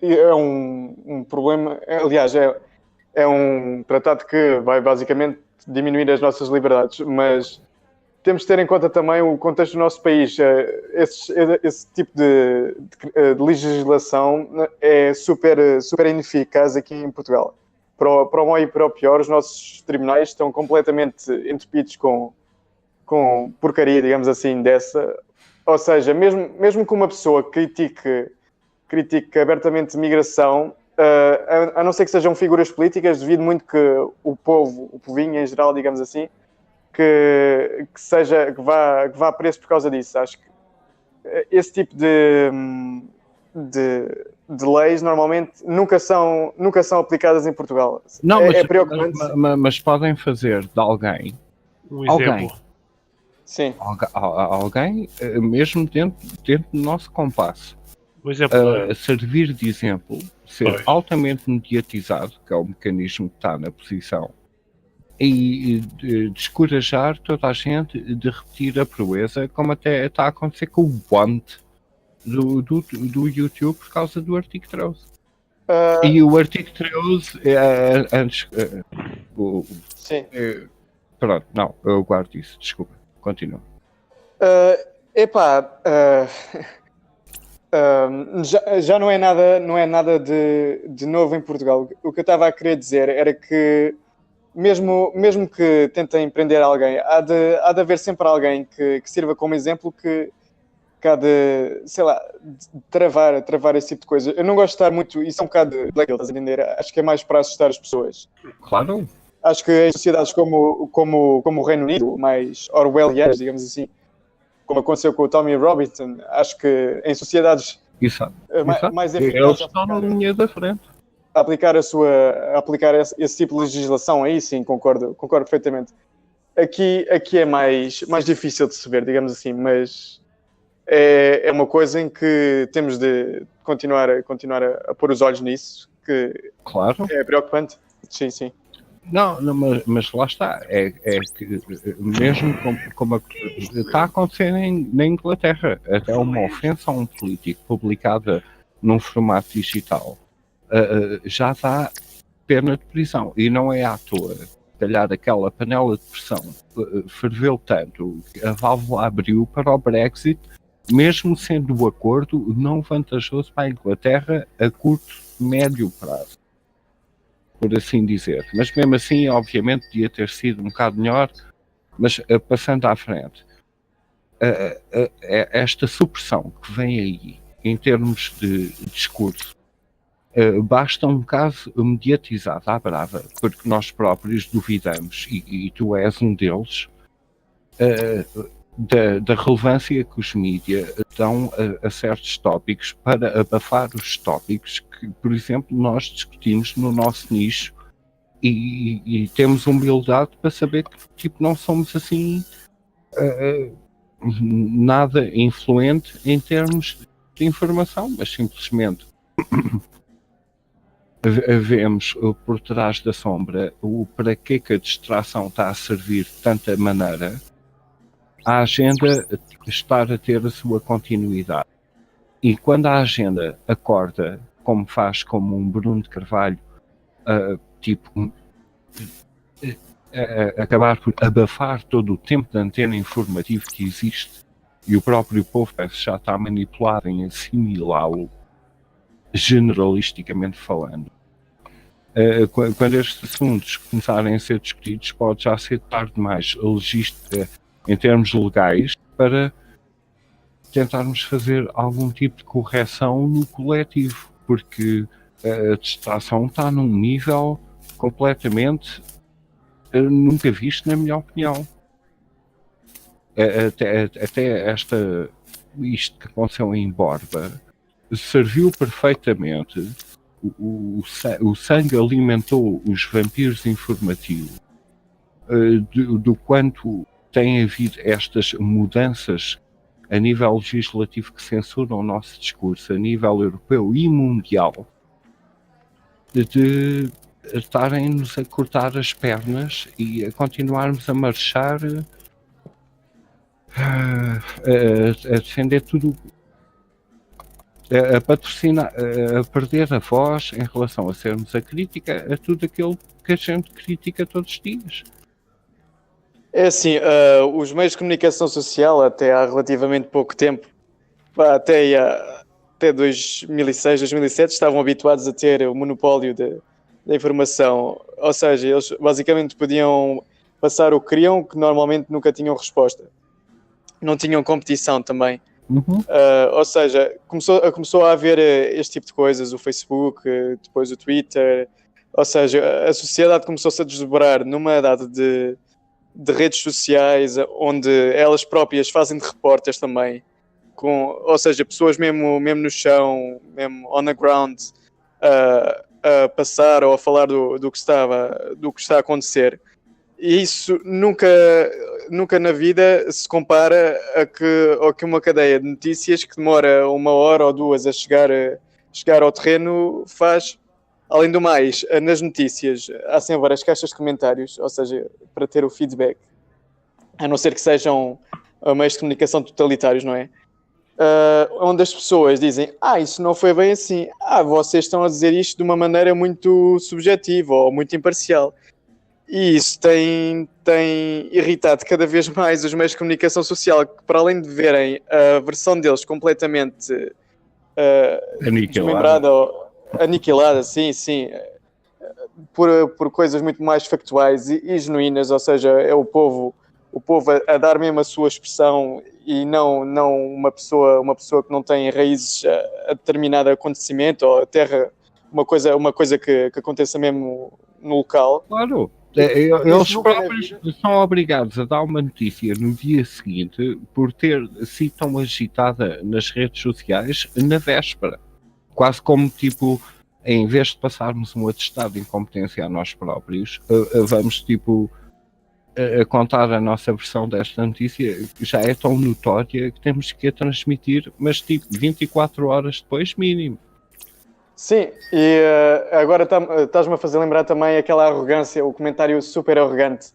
[SPEAKER 2] é um problema, aliás, é um tratado que vai basicamente diminuir as nossas liberdades, mas temos de ter em conta também o contexto do nosso país. Esse tipo de legislação é super ineficaz aqui em Portugal. Para o mal e para o pior, os nossos tribunais estão completamente entupidos com porcaria, digamos assim, dessa. Ou seja, mesmo que uma pessoa critique abertamente migração, a não ser que sejam figuras políticas, devido muito que o povinho em geral, digamos assim, que vá preso por causa disso. Acho que esse tipo de leis normalmente nunca são aplicadas em Portugal.
[SPEAKER 3] Não,
[SPEAKER 2] é preocupante.
[SPEAKER 3] Mas podem fazer de alguém.
[SPEAKER 1] Exemplo.
[SPEAKER 2] Sim.
[SPEAKER 3] Alguém, mesmo dentro do nosso compasso, servir de exemplo, ser altamente mediatizado, que é o mecanismo que está na posição, e descorajar toda a gente de repetir a proeza, como até está a acontecer com o Want do YouTube por causa do artigo 13. E o artigo 13 antes...
[SPEAKER 2] Sim.
[SPEAKER 3] Pronto, não, eu guardo isso, desculpa. Continua.
[SPEAKER 2] Já não é nada de novo em Portugal. O que eu estava a querer dizer era que mesmo que tentem prender alguém, há de haver sempre alguém que sirva como exemplo que sei lá, travar esse tipo de coisa. Eu não gosto de estar muito, isso é um bocado Black Pill, estás a entender? Acho que é mais para assustar as pessoas.
[SPEAKER 3] Claro.
[SPEAKER 2] Acho que em sociedades como o Reino Unido, mais orwellianas, digamos assim, como aconteceu com o Tommy Robinson, acho que em sociedades
[SPEAKER 3] Exato.
[SPEAKER 2] mais
[SPEAKER 3] Eles
[SPEAKER 2] eficazes
[SPEAKER 3] estão na linha da frente.
[SPEAKER 2] aplicar esse tipo de legislação aí, sim, concordo perfeitamente. Aqui é mais difícil de se ver, digamos assim, mas é uma coisa em que temos de continuar a pôr os olhos nisso, que
[SPEAKER 3] Claro.
[SPEAKER 2] é preocupante. Sim, sim.
[SPEAKER 3] Não, mas lá está. É que mesmo como está a acontecer na Inglaterra, até uma ofensa a um político publicada num formato digital já dá pena de prisão. E não é à toa. Calhar aquela panela de pressão ferveu tanto que a válvula abriu para o Brexit, mesmo sendo o acordo não vantajoso para a Inglaterra a curto, médio prazo, por assim dizer. Mas mesmo assim, obviamente, podia ter sido um bocado melhor, mas passando à frente, esta supressão que vem aí, em termos de discurso, basta um caso mediatizado à brava, porque nós próprios duvidamos, e tu és um deles, da relevância que os mídias dão a certos tópicos para abafar os tópicos que, por exemplo, nós discutimos no nosso nicho e temos humildade para saber que tipo, não somos assim nada influente em termos de informação, mas simplesmente vemos por trás da sombra o para que a distração está a servir de tanta maneira a agenda estar a ter a sua continuidade. E quando a agenda acorda, como faz como um Bruno de Carvalho, acabar por abafar todo o tempo de antena informativo que existe, e o próprio povo já está manipulado em assimilá-lo, generalisticamente falando. Quando estes assuntos começarem a ser discutidos, pode já ser tarde demais em termos legais para tentarmos fazer algum tipo de correção no coletivo, porque a distração está num nível completamente nunca visto, na minha opinião. Até isto que aconteceu em Borba serviu perfeitamente. O sangue alimentou os vampiros informativos do quanto tem havido estas mudanças a nível legislativo que censuram o nosso discurso a nível europeu e mundial, de estarem-nos a cortar as pernas e a continuarmos a marchar a defender tudo, a patrocinar, a perder a voz em relação a sermos a crítica a tudo aquilo que a gente critica todos os dias.
[SPEAKER 2] É assim, os meios de comunicação social até há relativamente pouco tempo, até 2006, 2007, estavam habituados a ter o monopólio da informação. Ou seja, eles basicamente podiam passar o que queriam, que normalmente nunca tinham resposta. Não tinham competição também.
[SPEAKER 3] Uhum.
[SPEAKER 2] Ou seja, começou a haver este tipo de coisas, o Facebook, depois o Twitter. Ou seja, a sociedade começou-se a desdobrar numa data de redes sociais, onde elas próprias fazem de repórteres também, ou seja, pessoas mesmo no chão, mesmo on the ground, a passar ou a falar do que está a acontecer. E isso nunca na vida se compara a que uma cadeia de notícias que demora 1 hora ou 2 a chegar ao terreno faz. Além do mais, nas notícias há sempre várias caixas de comentários, ou seja, para ter o feedback, a não ser que sejam meios de comunicação totalitários, não é? Onde as pessoas dizem, isso não foi bem assim, vocês estão a dizer isto de uma maneira muito subjetiva ou muito imparcial. E isso tem irritado cada vez mais os meios de comunicação social, que para além de verem a versão deles completamente desmembrada, aniquilada, sim, por coisas muito mais factuais e genuínas, ou seja, é o povo o povo a dar mesmo a sua expressão e não uma pessoa que não tem raízes a determinado acontecimento ou a terra, uma coisa que aconteça mesmo no local.
[SPEAKER 3] Claro. Eles próprios são obrigados a dar uma notícia no dia seguinte por ter sido tão agitada nas redes sociais na véspera. Quase como, tipo, em vez de passarmos um atestado de incompetência a nós próprios, vamos, tipo, a contar a nossa versão desta notícia, que já é tão notória que temos que a transmitir, mas, tipo, 24 horas depois, mínimo.
[SPEAKER 2] Sim, e agora estás-me a fazer lembrar também aquela arrogância, o comentário super arrogante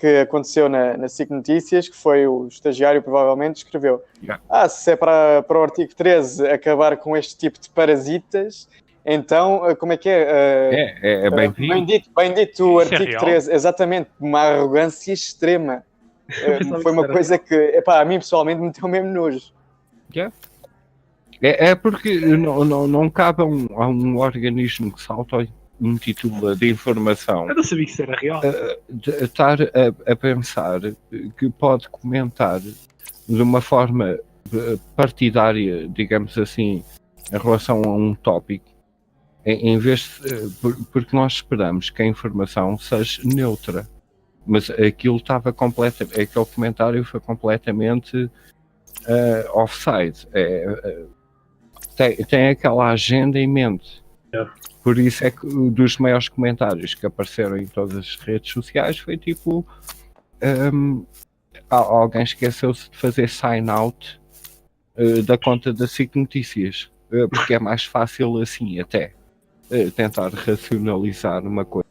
[SPEAKER 2] que aconteceu na SIC Notícias, que foi o estagiário, provavelmente, escreveu: se é para o artigo 13 acabar com este tipo de parasitas, então, como é que é?
[SPEAKER 3] É
[SPEAKER 2] bem dito o artigo 13, exatamente, uma arrogância extrema. Foi uma coisa que, a mim pessoalmente meteu mesmo nojo.
[SPEAKER 3] É porque não cabe a um organismo que se auto-intitula de informação.
[SPEAKER 1] Eu não sabia que isso era real.
[SPEAKER 3] Estar a pensar que pode comentar de uma forma partidária, digamos assim, em relação a um tópico, em vez de, porque nós esperamos que a informação seja neutra. Mas aquilo estava completamente, aquele comentário foi completamente offside. Tem aquela agenda em mente. Por isso é que dos maiores comentários que apareceram em todas as redes sociais foi tipo alguém esqueceu-se de fazer sign out da conta da SIC Notícias, porque é mais fácil assim até tentar racionalizar uma coisa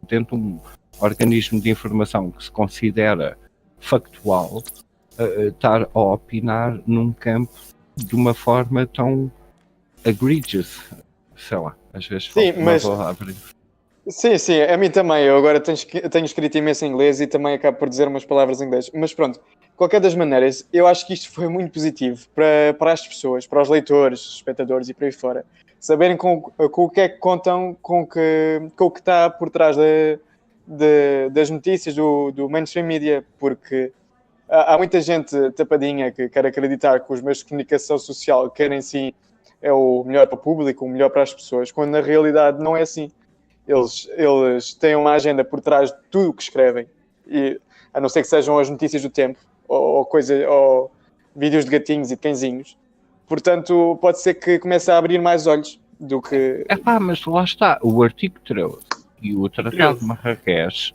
[SPEAKER 3] dentro de um organismo de informação que se considera factual, estar a opinar num campo de uma forma tão egregious, sei lá, às vezes
[SPEAKER 2] sim,
[SPEAKER 3] uma palavra.
[SPEAKER 2] Sim, a mim também. Eu agora tenho escrito imenso em inglês e também acabo por dizer umas palavras em inglês. Mas pronto, de qualquer das maneiras, eu acho que isto foi muito positivo para as pessoas, para os leitores, espectadores e por aí fora, saberem com o que é que contam, com o que está por trás das notícias do mainstream media, porque há muita gente tapadinha que quer acreditar que os meios de comunicação social querem sim é o melhor para o público, o melhor para as pessoas, quando na realidade não é assim. Eles têm uma agenda por trás de tudo o que escrevem, e, a não ser que sejam as notícias do tempo ou vídeos de gatinhos e de cãezinhos. Portanto, pode ser que comece a abrir mais olhos do que...
[SPEAKER 3] Mas lá está, o artigo 13 e o Tratado de Marrakech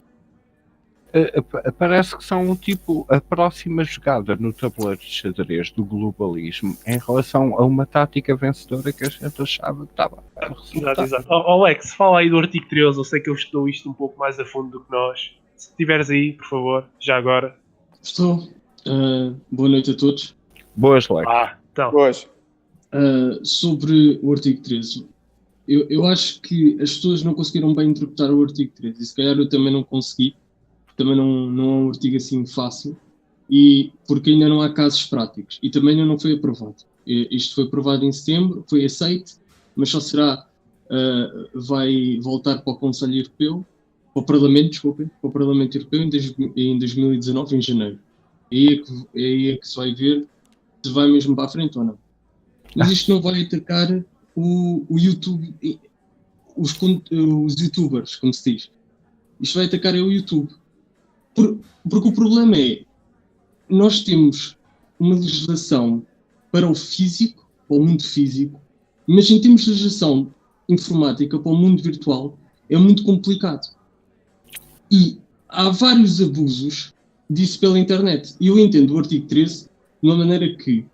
[SPEAKER 3] parece que são tipo a próxima jogada no tabuleiro de xadrez do globalismo em relação a uma tática vencedora que a gente achava que estava a resultar.
[SPEAKER 1] Exato. Alex, fala aí do artigo 13, eu sei que eu estou isto um pouco mais a fundo do que nós. Se estiveres aí, por favor, já agora.
[SPEAKER 5] Estou. Boa noite a todos.
[SPEAKER 3] Boas, Lex.
[SPEAKER 1] Então.
[SPEAKER 2] Boas.
[SPEAKER 5] Sobre o artigo 13, eu acho que as pessoas não conseguiram bem interpretar o artigo 13 e se calhar eu também não consegui. Também não é um artigo assim fácil, e porque ainda não há casos práticos e também ainda não foi aprovado. Isto foi aprovado em setembro, foi aceito, mas só será, vai voltar para o Conselho Europeu, para o Parlamento Europeu em 2019, em janeiro. E aí é que se vai ver se vai mesmo para a frente ou não. Mas isto não vai atacar o YouTube, os youtubers, como se diz. Isto vai atacar o YouTube. Porque o problema é, nós temos uma legislação para o físico, para o mundo físico, mas em termos de legislação informática para o mundo virtual, é muito complicado. E há vários abusos disso pela internet. E eu entendo o artigo 13 de uma maneira que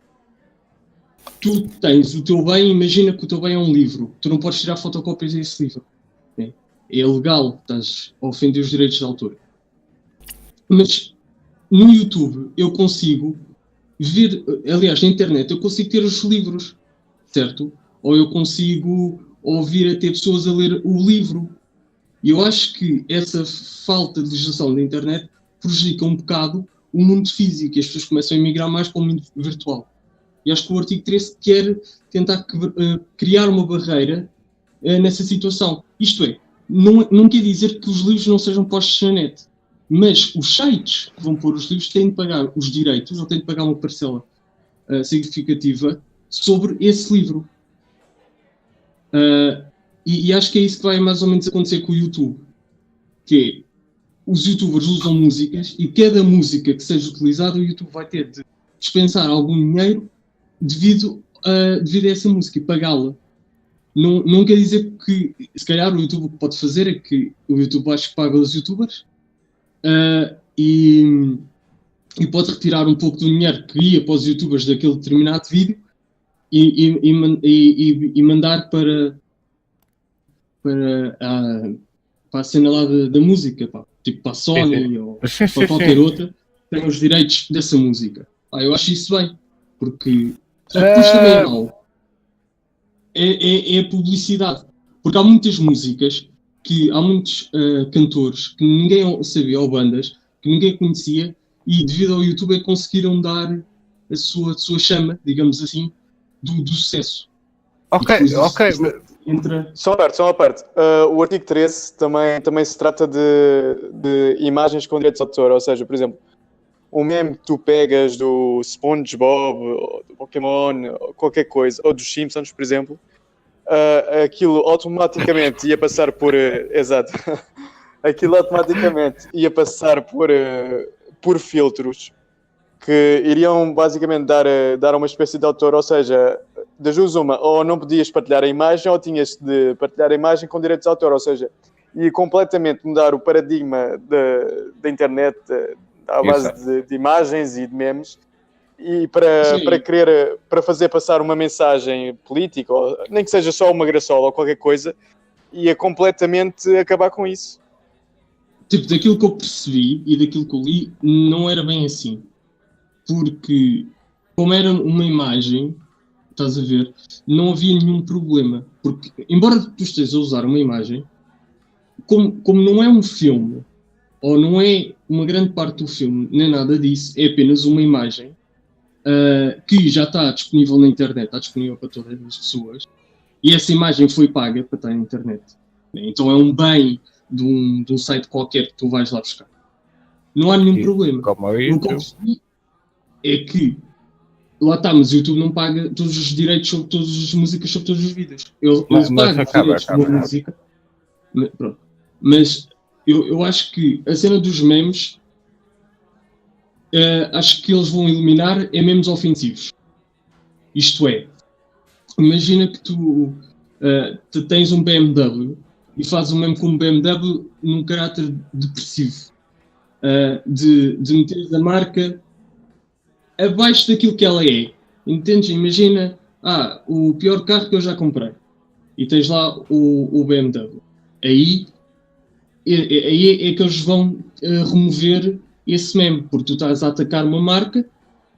[SPEAKER 5] tu tens o teu bem, imagina que o teu bem é um livro, tu não podes tirar fotocópias desse livro. É ilegal, estás a ofender os direitos de autor. Mas no YouTube eu consigo ver, aliás, na internet eu consigo ter os livros, certo? Ou eu consigo ouvir até pessoas a ler o livro. E eu acho que essa falta de legislação da internet prejudica um bocado o mundo físico e as pessoas começam a migrar mais para o mundo virtual. E acho que o artigo 13 quer tentar criar uma barreira nessa situação. Isto é, não quer dizer que os livros não sejam postos na net. Mas os sites que vão pôr os livros têm de pagar os direitos, ou têm de pagar uma parcela significativa sobre esse livro. E acho que é isso que vai mais ou menos acontecer com o YouTube. Que é, os youtubers usam músicas e cada música que seja utilizada, o YouTube vai ter de dispensar algum dinheiro devido a essa música e pagá-la. Não quer dizer que, se calhar, o YouTube o que pode fazer é que o YouTube acho que paga os youtubers e pode retirar um pouco do dinheiro que ia para os youtubers daquele determinado vídeo e mandar para a cena lá da música, pá. Tipo para a Sony ou para qualquer outra, tem os direitos dessa música. Eu acho isso bem, porque depois também é mau. É a publicidade. Porque há muitas músicas, há muitos cantores que ninguém sabia, ou bandas, que ninguém conhecia, e devido ao YouTube conseguiram dar a sua chama, digamos assim, do sucesso.
[SPEAKER 3] Ok.
[SPEAKER 2] Só uma parte. O artigo 13 também se trata de imagens com direitos de autor, ou seja, por exemplo, um meme que tu pegas do SpongeBob, ou do Pokémon, ou qualquer coisa, ou dos Simpsons, por exemplo, aquilo automaticamente ia passar por... exato. Aquilo automaticamente ia passar por filtros que iriam basicamente dar uma espécie de autor, ou seja, das duas uma, ou não podias partilhar a imagem, ou tinhas de partilhar a imagem com direitos de autor, ou seja, ia completamente mudar o paradigma da internet à base de imagens e de memes, e para fazer passar uma mensagem política, ou nem que seja só uma graçola ou qualquer coisa, ia completamente acabar com isso.
[SPEAKER 5] Tipo, daquilo que eu percebi e daquilo que eu li, não era bem assim. Porque, como era uma imagem, estás a ver, não havia nenhum problema. Porque, embora tu estejas a usar uma imagem, como não é um filme, ou não é uma grande parte do filme, nem nada disso, é apenas uma imagem que já está disponível na internet, está disponível para todas as pessoas, e essa imagem foi paga para estar na internet. Então é um bem de um site qualquer que tu vais lá buscar. Não há nenhum problema. O que eu percebi é que lá está, mas o YouTube não paga todos os direitos sobre todas as músicas, sobre todos os vídeos. Eles pagam os direitos de uma música. Pronto. Mas eu acho que a cena dos memes, acho que eles vão eliminar memes ofensivos. Isto é, imagina que tu tens um BMW e fazes um meme com um BMW num caráter depressivo, de meteres a marca abaixo daquilo que ela é. Entendes? Imagina, o pior carro que eu já comprei. E tens lá o BMW. Aí é que eles vão remover esse meme, porque tu estás a atacar uma marca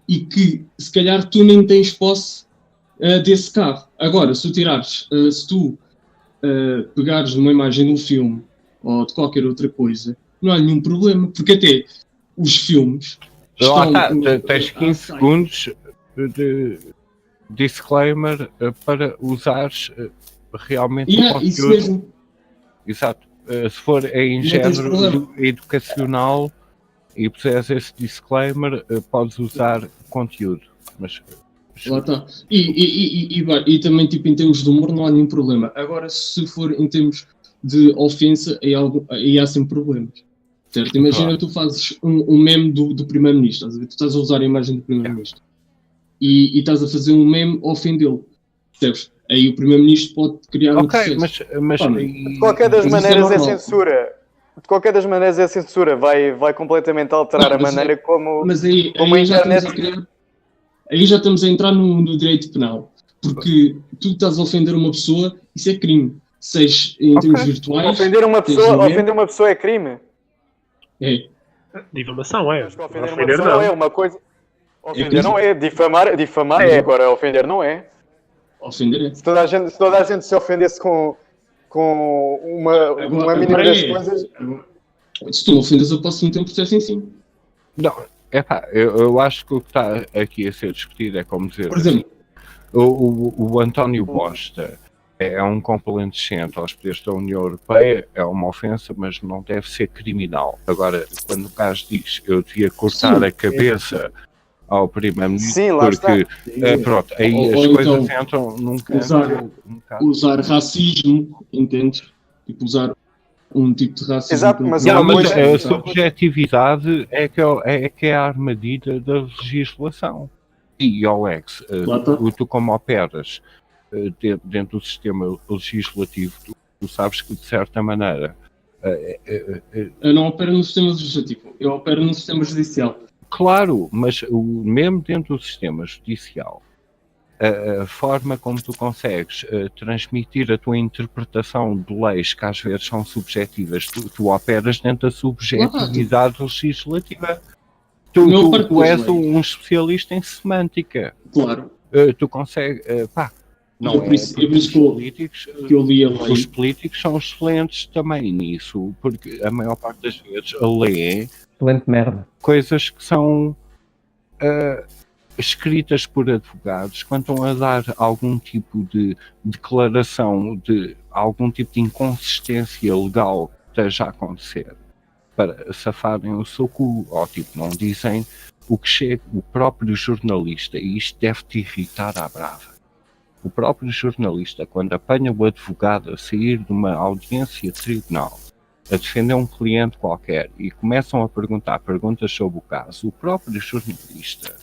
[SPEAKER 5] e que, se calhar, tu nem tens posse desse carro. Agora, se tu pegares numa imagem de um filme ou de qualquer outra coisa, não há nenhum problema, porque até os filmes...
[SPEAKER 3] Tens 15 segundos de disclaimer para usares realmente o conteúdo.
[SPEAKER 5] Isso mesmo.
[SPEAKER 3] Exato. Se for em género educacional e puseres esse disclaimer, podes usar conteúdo. Mas
[SPEAKER 5] lá está. E também, tipo, em termos de humor, não há nenhum problema. Agora, se for em termos de ofensa, aí há sempre problemas. Certo? Imagina tu fazes um meme do primeiro-ministro, estás a ver? Tu estás a usar a imagem do primeiro-ministro e estás a fazer um meme a ofendê-lo, percebes? Aí o primeiro-ministro pode criar um processo.
[SPEAKER 2] Mas de qualquer das maneiras é censura. De qualquer das maneiras é censura. Vai completamente alterar a maneira como a internet...
[SPEAKER 5] Aí já estamos a entrar no direito penal. Porque tu estás a ofender uma pessoa, isso é crime. Seja em termos virtuais...
[SPEAKER 2] Ofender uma pessoa é crime?
[SPEAKER 5] É.
[SPEAKER 1] Difamação é.
[SPEAKER 2] Ofender uma pessoa não é uma coisa. Ofender não é. Difamar é. Agora, ofender não é.
[SPEAKER 5] Ofender é.
[SPEAKER 2] Se toda a gente se ofendesse com uma mínima das coisas...
[SPEAKER 5] Se tu me ofendes, eu posso meter um processo em cima.
[SPEAKER 3] Não, eu acho que o que está aqui a ser discutido é como dizer...
[SPEAKER 5] Por exemplo...
[SPEAKER 3] O António Bosta é um complemento aos poderes da União Europeia, é uma ofensa, mas não deve ser criminal. Agora, quando o gajo diz eu devia cortar a cabeça ao primeiro-ministro,
[SPEAKER 2] Sim, lá
[SPEAKER 3] porque pronto, aí
[SPEAKER 5] Ou
[SPEAKER 3] as coisas
[SPEAKER 5] então
[SPEAKER 3] entram num
[SPEAKER 5] usar racismo, entendes? Tipo, usar um tipo de racismo.
[SPEAKER 2] Exato, mas
[SPEAKER 3] Não,
[SPEAKER 2] uma
[SPEAKER 3] mas
[SPEAKER 2] coisa-
[SPEAKER 3] a subjetividade é que é a armadilha da legislação. E, Alex,
[SPEAKER 5] Lá está.
[SPEAKER 3] tu como operas dentro do sistema legislativo, tu sabes que, de certa maneira...
[SPEAKER 5] Eu não opero no sistema legislativo, eu opero no sistema judicial.
[SPEAKER 3] Claro, mas mesmo dentro do sistema judicial, a forma como tu consegues transmitir a tua interpretação de leis que às vezes são subjetivas, tu operas dentro da subjetividade legislativa. Tu és um especialista em semântica.
[SPEAKER 5] Claro.
[SPEAKER 3] Tu consegues... não
[SPEAKER 5] É por isso que eu li a lei.
[SPEAKER 3] Os políticos são excelentes também nisso, porque a maior parte das vezes a lei
[SPEAKER 6] Excelente merda.
[SPEAKER 3] coisas que são escritas por advogados quando estão a dar algum tipo de declaração de algum tipo de inconsistência legal que esteja a acontecer para safarem o seu cu, ou tipo, não dizem o que chega, o próprio jornalista, e isto deve-te irritar à brava. O próprio jornalista, quando apanha o advogado a sair de uma audiência de tribunal a defender um cliente qualquer e começam a perguntar perguntas sobre o caso, o próprio jornalista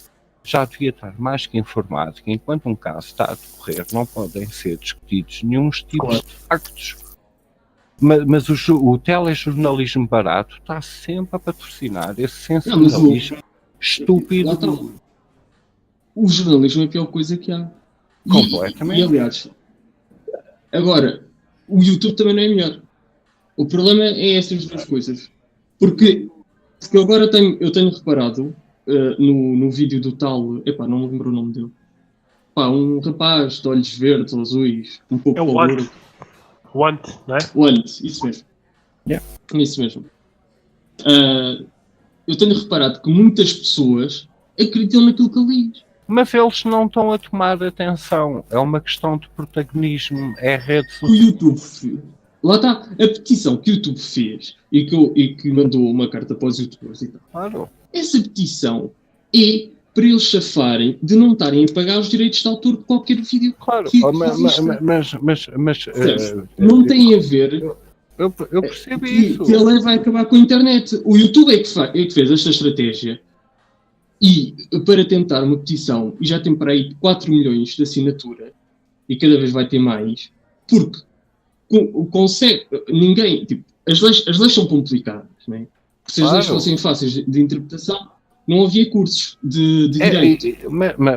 [SPEAKER 3] já devia estar mais que informado que enquanto um caso está a decorrer não podem ser discutidos nenhum tipos de factos. Mas o telejornalismo barato está sempre a patrocinar esse sensacionalismo estúpido.
[SPEAKER 5] O jornalismo é a pior coisa que há.
[SPEAKER 3] Completamente.
[SPEAKER 5] E aliás, agora, o YouTube também não é melhor. O problema é essas duas coisas. Porque agora eu tenho reparado no vídeo do tal, não me lembro o nome dele. Um rapaz de olhos verdes ou azuis, um pouco
[SPEAKER 1] o Want, não é?
[SPEAKER 5] Want, isso mesmo.
[SPEAKER 3] Yeah.
[SPEAKER 5] Isso mesmo. Eu tenho reparado que muitas pessoas acreditam naquilo que ele diz.
[SPEAKER 3] Mas eles não estão a tomar atenção. É uma questão de protagonismo. É rede social.
[SPEAKER 5] O YouTube fez. Lá está a petição que o YouTube fez e que mandou uma carta para os youtubers e tal.
[SPEAKER 3] Claro.
[SPEAKER 5] Essa petição é para eles chafarem de não estarem a pagar os direitos de autor de qualquer vídeo.
[SPEAKER 3] Claro, mas
[SPEAKER 5] não tem a ver.
[SPEAKER 3] Eu percebo isso.
[SPEAKER 5] Que a lei vai acabar com a internet. O YouTube é que fez esta estratégia. E para tentar uma petição, e já tem para aí 4 milhões de assinatura, e cada vez vai ter mais, porque consegue, ninguém, tipo, as leis são complicadas, não é? Se as leis fossem fáceis de interpretação, não havia cursos de direito.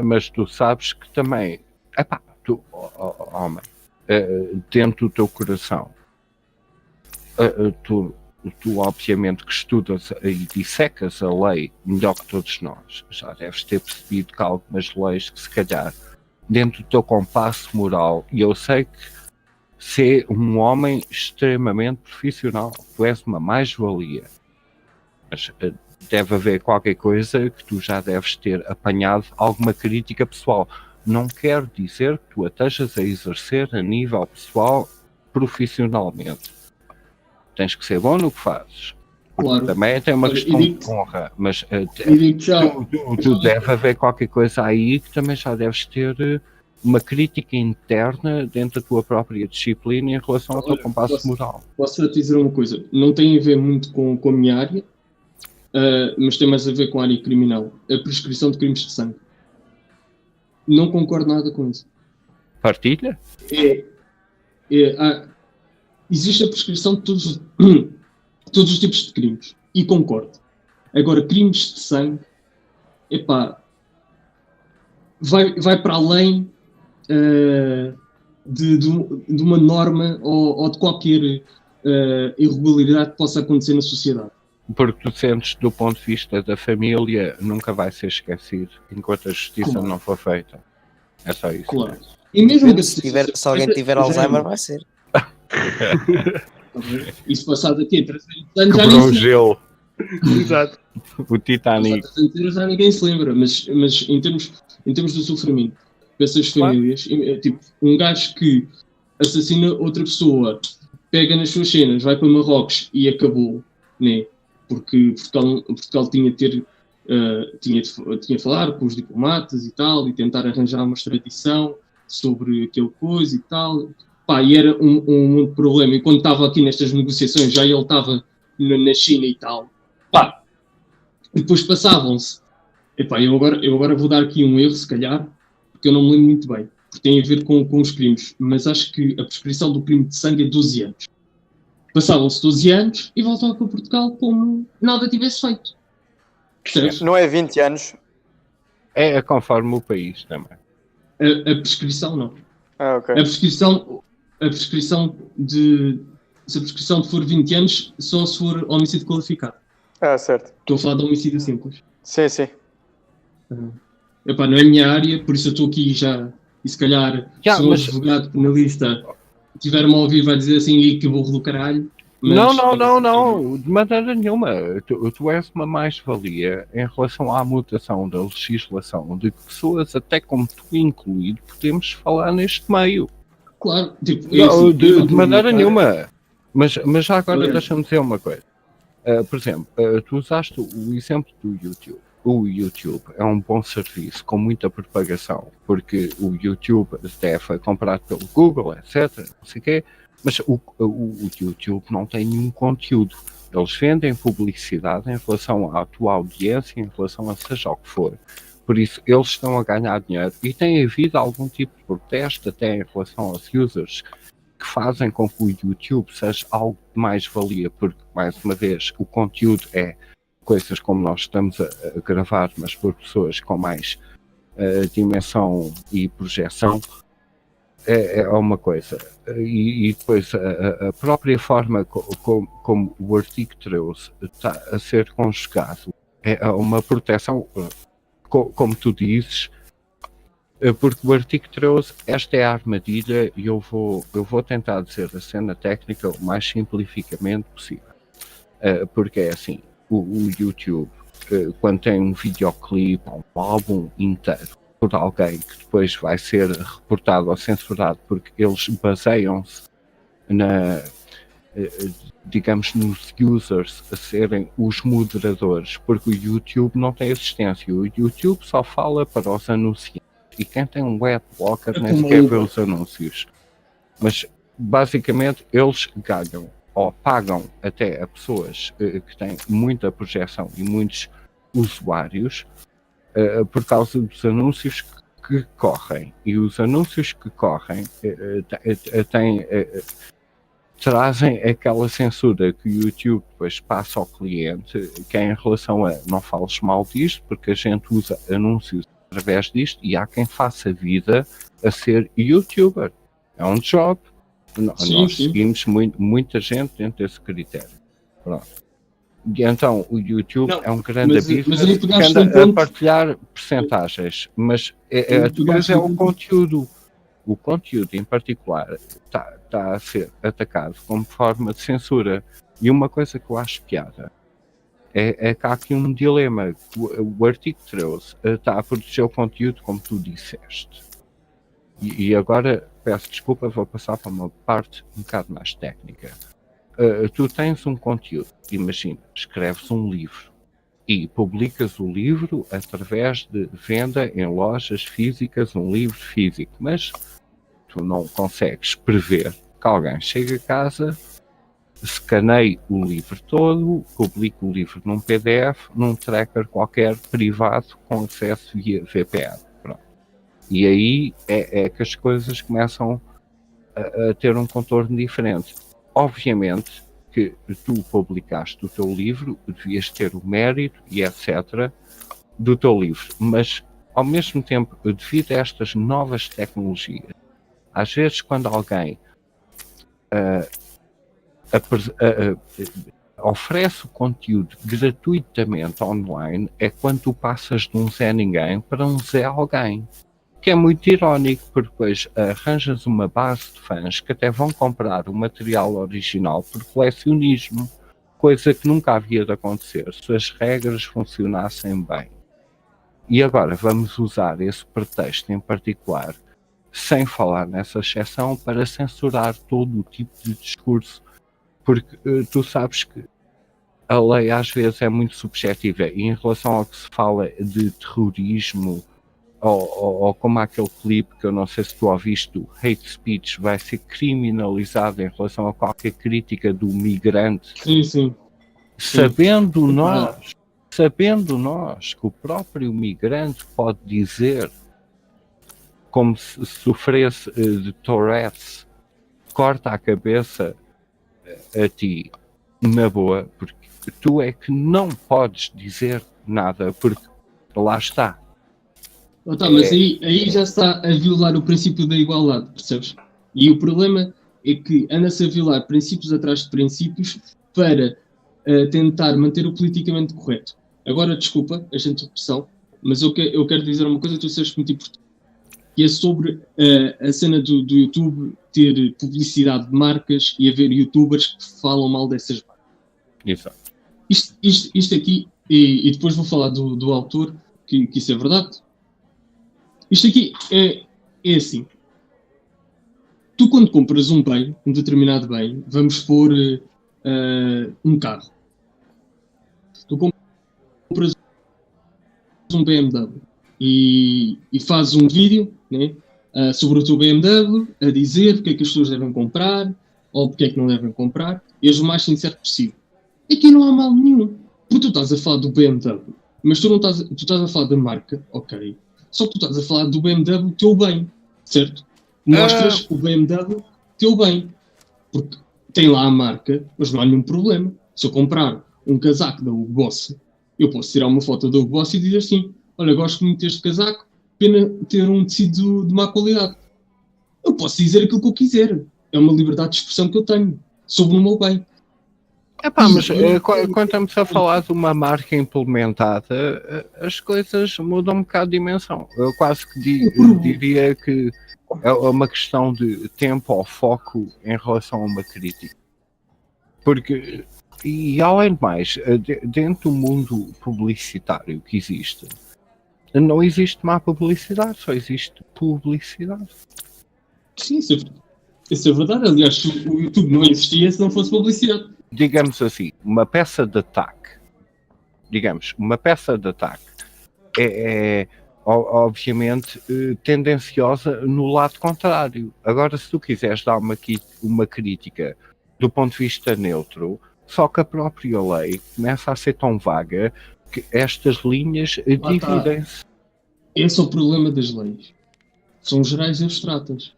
[SPEAKER 3] Mas tu sabes que também, tu, homem, dentro do teu coração, tu obviamente que estudas e dissecas a lei melhor que todos nós. Já deves ter percebido que há algumas leis que se calhar dentro do teu compasso moral, e eu sei que ser um homem extremamente profissional, tu és uma mais-valia, mas deve haver qualquer coisa que tu já deves ter apanhado alguma crítica pessoal. Não quer dizer que tu a estejas a exercer a nível pessoal profissionalmente. Tens que ser bom no que fazes.
[SPEAKER 5] Claro.
[SPEAKER 3] Também tem uma questão de honra, mas tu deve haver qualquer coisa aí que também já deves ter uma crítica interna dentro da tua própria disciplina em relação ao teu compasso moral.
[SPEAKER 5] Posso te dizer uma coisa? Não tem a ver muito com a minha área, mas tem mais a ver com a área criminal. A prescrição de crimes de sangue. Não concordo nada com isso.
[SPEAKER 3] Partilha?
[SPEAKER 5] Existe a prescrição de todos os tipos de crimes. E concordo. Agora, crimes de sangue, vai para além de uma norma ou de qualquer irregularidade que possa acontecer na sociedade.
[SPEAKER 3] Porque tu sentes, do ponto de vista da família, nunca vai ser esquecido enquanto a justiça não for feita. É só isso.
[SPEAKER 5] Claro. E mesmo que
[SPEAKER 7] se alguém tiver Alzheimer, vai ser.
[SPEAKER 5] Isso passado aqui, 300 anos já
[SPEAKER 3] Quebrou o gelo.
[SPEAKER 1] Exato.
[SPEAKER 3] O Titanic.
[SPEAKER 5] Já ninguém se lembra, mas em termos do sofrimento dessas famílias, tipo, um gajo que assassina outra pessoa, pega nas suas cenas, vai para Marrocos e acabou, né? Porque Portugal tinha de falar com os diplomatas e tal, e tentar arranjar uma extradição sobre aquele coisa e tal. Pá, e era um problema. E quando estava aqui nestas negociações, já ele estava na China e tal. Pá, depois passavam-se. Epá, eu agora vou dar aqui um erro, se calhar, porque eu não me lembro muito bem. Porque tem a ver com os crimes. Mas acho que a prescrição do crime de sangue é 12 anos. Passavam-se 12 anos e voltavam para Portugal como nada tivesse feito. Percebes?
[SPEAKER 2] Não é 20 anos?
[SPEAKER 3] É conforme o país também.
[SPEAKER 5] A prescrição não.
[SPEAKER 2] Ok.
[SPEAKER 5] A prescrição se a prescrição for 20 anos, só se for homicídio qualificado.
[SPEAKER 2] Certo.
[SPEAKER 5] Estou a falar de homicídio simples.
[SPEAKER 2] Sim.
[SPEAKER 5] Epá, não é a minha área, por isso eu estou aqui já. E se calhar, se um advogado penalista tiver-me a ouvir, vai dizer assim, e que burro do caralho. Mas,
[SPEAKER 3] não, de maneira nenhuma. Tu és uma mais-valia em relação à mutação da legislação, de que pessoas, até como tu incluído, podemos falar neste meio.
[SPEAKER 5] Claro, tipo,
[SPEAKER 3] Não, de maneira nenhuma. Mas já agora deixa-me dizer uma coisa. Por exemplo, tu usaste o exemplo do YouTube. O YouTube é um bom serviço com muita propagação, porque o YouTube até foi comprado pelo Google, etc. Não sei o quê, mas o YouTube não tem nenhum conteúdo. Eles vendem publicidade em relação à tua audiência, em relação a seja o que for. Por isso, eles estão a ganhar dinheiro e tem havido algum tipo de protesto até em relação aos users que fazem com que o YouTube seja algo de mais-valia, porque, mais uma vez, o conteúdo é coisas como nós estamos a gravar, mas por pessoas com mais dimensão e projeção, é uma coisa. E depois a própria forma como o artigo 13 está a ser conjugado é uma proteção, como tu dizes, porque o artigo 13, esta é a armadilha, e eu vou tentar dizer a cena técnica o mais simplificamente possível. Porque é assim, o YouTube, quando tem um videoclipe, um álbum inteiro, por alguém que depois vai ser reportado ou censurado, porque eles baseiam-se digamos, nos users a serem os moderadores, porque o YouTube não tem assistência, o YouTube só fala para os anunciantes, e quem tem um adblocker nem sequer vê os anúncios. Mas basicamente eles ganham ou pagam até a pessoas que têm muita projeção e muitos usuários por causa dos anúncios que correm. E os anúncios que correm trazem aquela censura que o YouTube depois passa ao cliente, que é em relação a não fales mal disto, porque a gente usa anúncios através disto e há quem faça vida a ser YouTuber. É um job. Nós seguimos muita gente dentro desse critério. Pronto. E então o YouTube é um grande business que anda a partilhar percentagens, mas depois é o conteúdo. O conteúdo em particular está a ser atacado como forma de censura. E uma coisa que eu acho piada é que há aqui um dilema. O artigo 13 está a proteger o conteúdo como tu disseste. E agora, peço desculpa, vou passar para uma parte um bocado mais técnica. Tu tens um conteúdo, imagina, escreves um livro e publicas o livro através de venda em lojas físicas, um livro físico, mas tu não consegues prever que alguém chegue a casa, escaneie o livro todo, publique o livro num PDF, num tracker qualquer privado com acesso via VPN. Pronto. E aí é que as coisas começam a ter um contorno diferente. Obviamente que tu publicaste o teu livro, devias ter o mérito e etc. do teu livro, mas ao mesmo tempo, devido a estas novas tecnologias, às vezes quando alguém oferece o conteúdo gratuitamente online, é quando tu passas de um Zé Ninguém para um Zé Alguém. Que é muito irónico, porque depois arranjas uma base de fãs que até vão comprar o material original por colecionismo, coisa que nunca havia de acontecer se as regras funcionassem bem. E agora vamos usar esse pretexto em particular sem falar nessa exceção, para censurar todo o tipo de discurso, porque tu sabes que a lei às vezes é muito subjetiva e em relação ao que se fala de terrorismo ou como aquele clipe que eu não sei se tu ouviste, do hate speech vai ser criminalizado em relação a qualquer crítica do migrante.
[SPEAKER 5] Sim.
[SPEAKER 3] Sabendo nós que o próprio migrante pode dizer, como se sofresse de Tourette's, corta a cabeça a ti, na boa, porque tu é que não podes dizer nada, porque lá está.
[SPEAKER 5] Mas aí já está a violar o princípio da igualdade, percebes? E o problema é que anda-se a violar princípios atrás de princípios para tentar manter o politicamente correto. Agora, desculpa esta interrupção, mas eu quero dizer uma coisa que tu sabes muito importante, que é sobre a cena do YouTube ter publicidade de marcas e haver youtubers que falam mal dessas marcas.
[SPEAKER 3] Exato.
[SPEAKER 5] Isto aqui, e depois vou falar do autor, que isso é verdade. Isto aqui é assim. Tu, quando compras um bem, um determinado bem, vamos pôr um carro. Tu compras um BMW e fazes um vídeo, né, sobre o teu BMW, a dizer porque é que as pessoas devem comprar ou porque é que não devem comprar, e és o mais sincero possível. Aqui não há mal nenhum. Porque tu estás a falar do BMW, mas tu estás a falar da marca, ok. Só que tu estás a falar do BMW teu bem, certo? Mostras o BMW teu bem. Porque tem lá a marca, mas não há nenhum problema. Se eu comprar um casaco da Hugo Boss, eu posso tirar uma foto da Hugo Boss e dizer assim: olha, gosto muito deste casaco, pena ter um tecido de má qualidade. Eu posso dizer aquilo que eu quiser. É uma liberdade de expressão que eu tenho sobre o meu bem.
[SPEAKER 3] Mas quando estamos a falar de uma marca implementada, as coisas mudam um bocado de dimensão. Eu quase que diria que é uma questão de tempo ou foco em relação a uma crítica. Porque, e além de mais, dentro do mundo publicitário que existe, não existe má publicidade, só existe publicidade.
[SPEAKER 5] Sim, isso é verdade. Aliás, o YouTube não existia se não fosse publicidade.
[SPEAKER 3] Digamos assim, uma peça de ataque é obviamente tendenciosa no lado contrário. Agora, se tu quiseres dar uma crítica do ponto de vista neutro, só que a própria lei começa a ser tão vaga que estas linhas dividem-se.
[SPEAKER 5] Esse é o problema das leis. São gerais e abstratas.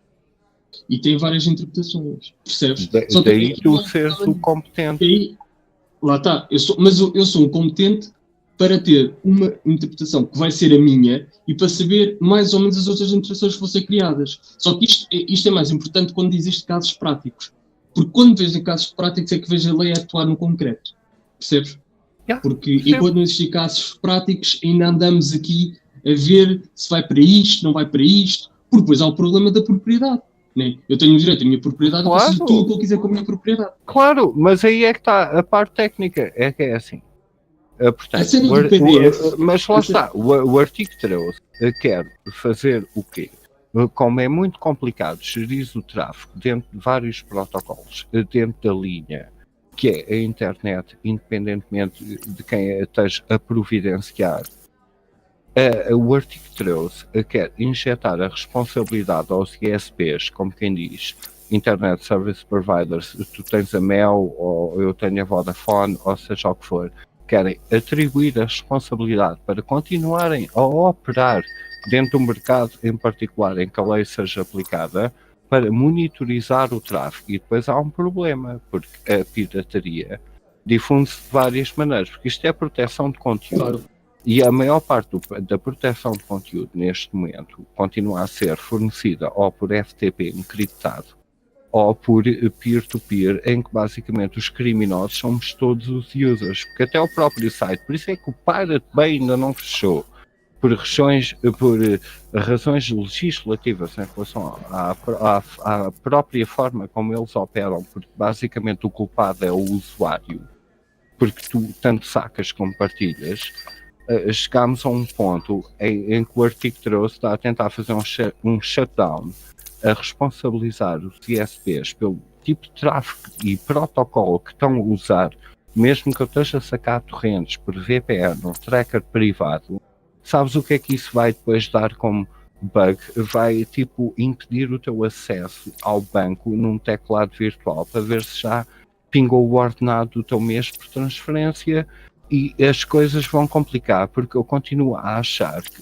[SPEAKER 5] E tem várias interpretações, percebes?
[SPEAKER 3] Daí tu seres o competente.
[SPEAKER 5] Aí, lá está, eu sou um competente para ter uma interpretação que vai ser a minha e para saber mais ou menos as outras interpretações que vão ser criadas. Só que isto é mais importante quando existem casos práticos. Porque quando vejo em casos práticos é que vejo a lei a atuar no concreto. Percebes? Porque enquanto não existem casos práticos ainda andamos aqui a ver se vai para isto, não vai para isto. Porque depois há o problema da propriedade. Né? Eu tenho o direito à minha propriedade, eu posso fazer tudo o que eu quiser com a minha propriedade.
[SPEAKER 3] Claro, mas aí é que está a parte técnica, é que é assim. Portanto, mas lá está, o artigo 13 quer fazer o quê? Como é muito complicado gerir o tráfego dentro de vários protocolos, dentro da linha, que é a internet, independentemente de quem a esteja a providenciar, o artigo 13 quer injetar a responsabilidade aos ISPs, como quem diz, Internet Service Providers, tu tens a Mel, ou eu tenho a Vodafone, ou seja o que for, querem atribuir a responsabilidade para continuarem a operar dentro do mercado, em particular em que a lei seja aplicada, para monitorizar o tráfego. E depois há um problema, porque a pirataria difunde-se de várias maneiras, porque isto é proteção de conteúdo. Claro. E a maior parte da proteção de conteúdo neste momento continua a ser fornecida ou por FTP encriptado ou por peer-to-peer, em que basicamente os criminosos somos todos os users, porque até o próprio site, por isso é que o Pirate Bay ainda não fechou, por razões legislativas em relação à própria forma como eles operam, porque basicamente o culpado é o usuário, porque tu tanto sacas como partilhas. chegámos a um ponto em que o artigo 13 está a tentar fazer um shutdown, a responsabilizar os ISPs pelo tipo de tráfego e protocolo que estão a usar, mesmo que eu esteja a sacar torrentes por VPN, um tracker privado. Sabes o que é que isso vai depois dar como bug? Vai tipo impedir o teu acesso ao banco num teclado virtual para ver se já pingou o ordenado do teu mês por transferência, e as coisas vão complicar, porque eu continuo a achar que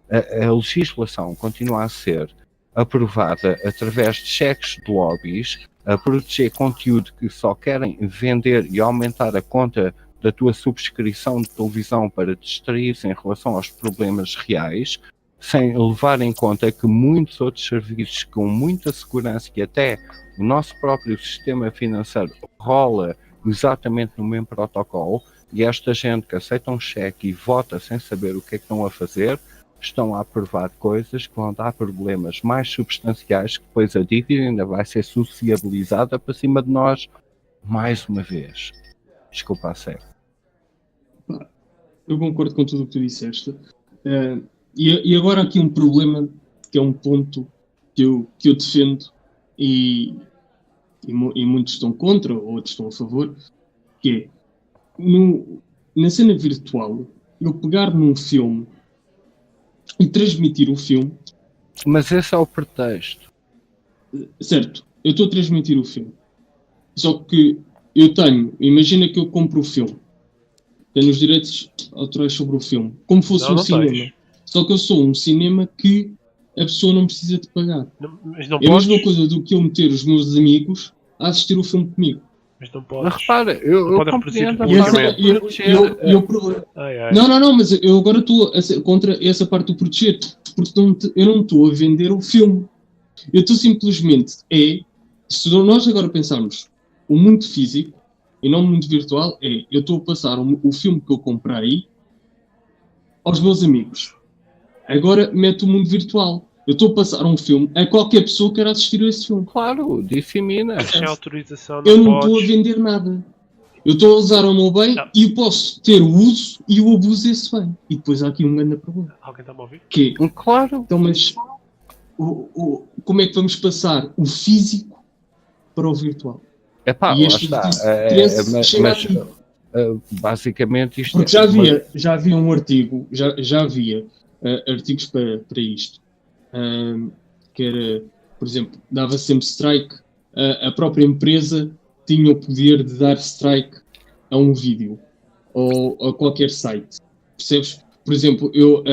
[SPEAKER 3] a legislação continua a ser aprovada através de cheques de lobbies, a proteger conteúdo que só querem vender e aumentar a conta da tua subscrição de televisão para te distrair em relação aos problemas reais, sem levar em conta que muitos outros serviços com muita segurança, e até o nosso próprio sistema financeiro rola exatamente no mesmo protocolo, e esta gente que aceita um cheque e vota sem saber o que é que estão a fazer, estão a aprovar coisas que vão dar problemas mais substanciais, que depois a dívida ainda vai ser sociabilizada para cima de nós mais uma vez. Desculpa a sério.
[SPEAKER 5] Eu concordo com tudo o que tu disseste. E agora aqui um problema, que é um ponto que eu defendo, e muitos estão contra, outros estão a favor, que é, na cena virtual, eu pegar num filme e transmitir o filme.
[SPEAKER 3] Mas esse é o pretexto.
[SPEAKER 5] Certo, eu estou a transmitir o filme. Só que eu tenho, imagina que eu compro o filme, tenho os direitos autorais sobre o filme, como fosse um cinema. Tens. Só que eu sou um cinema que a pessoa não precisa de pagar.
[SPEAKER 1] Mas não
[SPEAKER 5] é a mesma coisa do que eu meter os meus amigos a assistir o filme comigo.
[SPEAKER 1] Mas não podes.
[SPEAKER 3] Mas repara, eu compreendo.
[SPEAKER 5] Não, mas eu agora estou contra essa parte do proteger, porque eu não estou a vender o filme. Eu estou simplesmente, se nós agora pensarmos o mundo físico e não o mundo virtual, eu estou a passar o filme que eu comprei aos meus amigos. Agora meto o mundo virtual. Eu estou a passar um filme a qualquer pessoa que queira assistir a esse filme.
[SPEAKER 3] Claro, dissemina.
[SPEAKER 1] Sem autorização,
[SPEAKER 5] eu não estou a vender nada. Eu estou a usar o meu bem e eu posso ter o uso e o abuso desse bem. E depois há aqui um grande problema.
[SPEAKER 1] Alguém está a ouvir?
[SPEAKER 5] Que
[SPEAKER 3] claro.
[SPEAKER 5] Então, mas como é que vamos passar o físico para o virtual?
[SPEAKER 3] Epá,
[SPEAKER 5] e este
[SPEAKER 3] lá está. Basicamente isto
[SPEAKER 5] porque já havia um artigo, já havia artigos para isto. Que era, por exemplo, dava sempre strike, a própria empresa tinha o poder de dar strike a um vídeo ou a qualquer site, percebes? Por exemplo, eu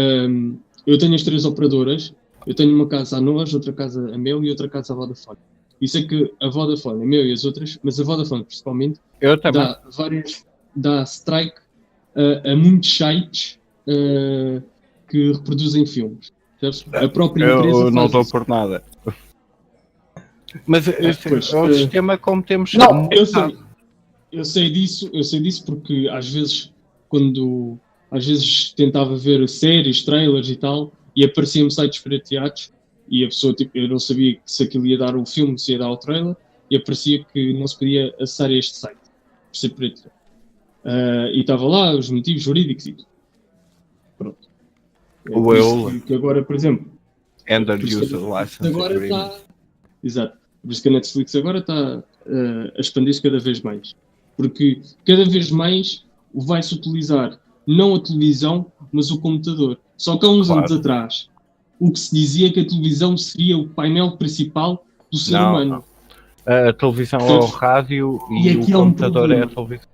[SPEAKER 5] tenho as 3 operadoras, eu tenho uma casa a nós, outra casa a Mel e outra casa a Vodafone. Isso é que a Vodafone, a Mel e as outras, mas a Vodafone principalmente, dá strike a muitos sites que reproduzem filmes. A própria empresa
[SPEAKER 3] eu não dou por nada. Mas é um sistema como temos.
[SPEAKER 5] Não, eu sei disso porque às vezes tentava ver séries, trailers e tal, e apareciam sites pirateados e a pessoa, tipo, eu não sabia se aquilo ia dar o filme, se ia dar o trailer, e aparecia que não se podia acessar a este site por ser pirateado. E estava lá os motivos jurídicos e tudo. Pronto. Que agora, por exemplo, agora está. Exato. Por isso que a Netflix agora está a expandir-se cada vez mais. Porque cada vez mais vai-se utilizar não a televisão, mas o computador. Só que há uns anos atrás, o que se dizia que a televisão seria o painel principal do ser humano.
[SPEAKER 3] A televisão é o rádio e o computador é a televisão.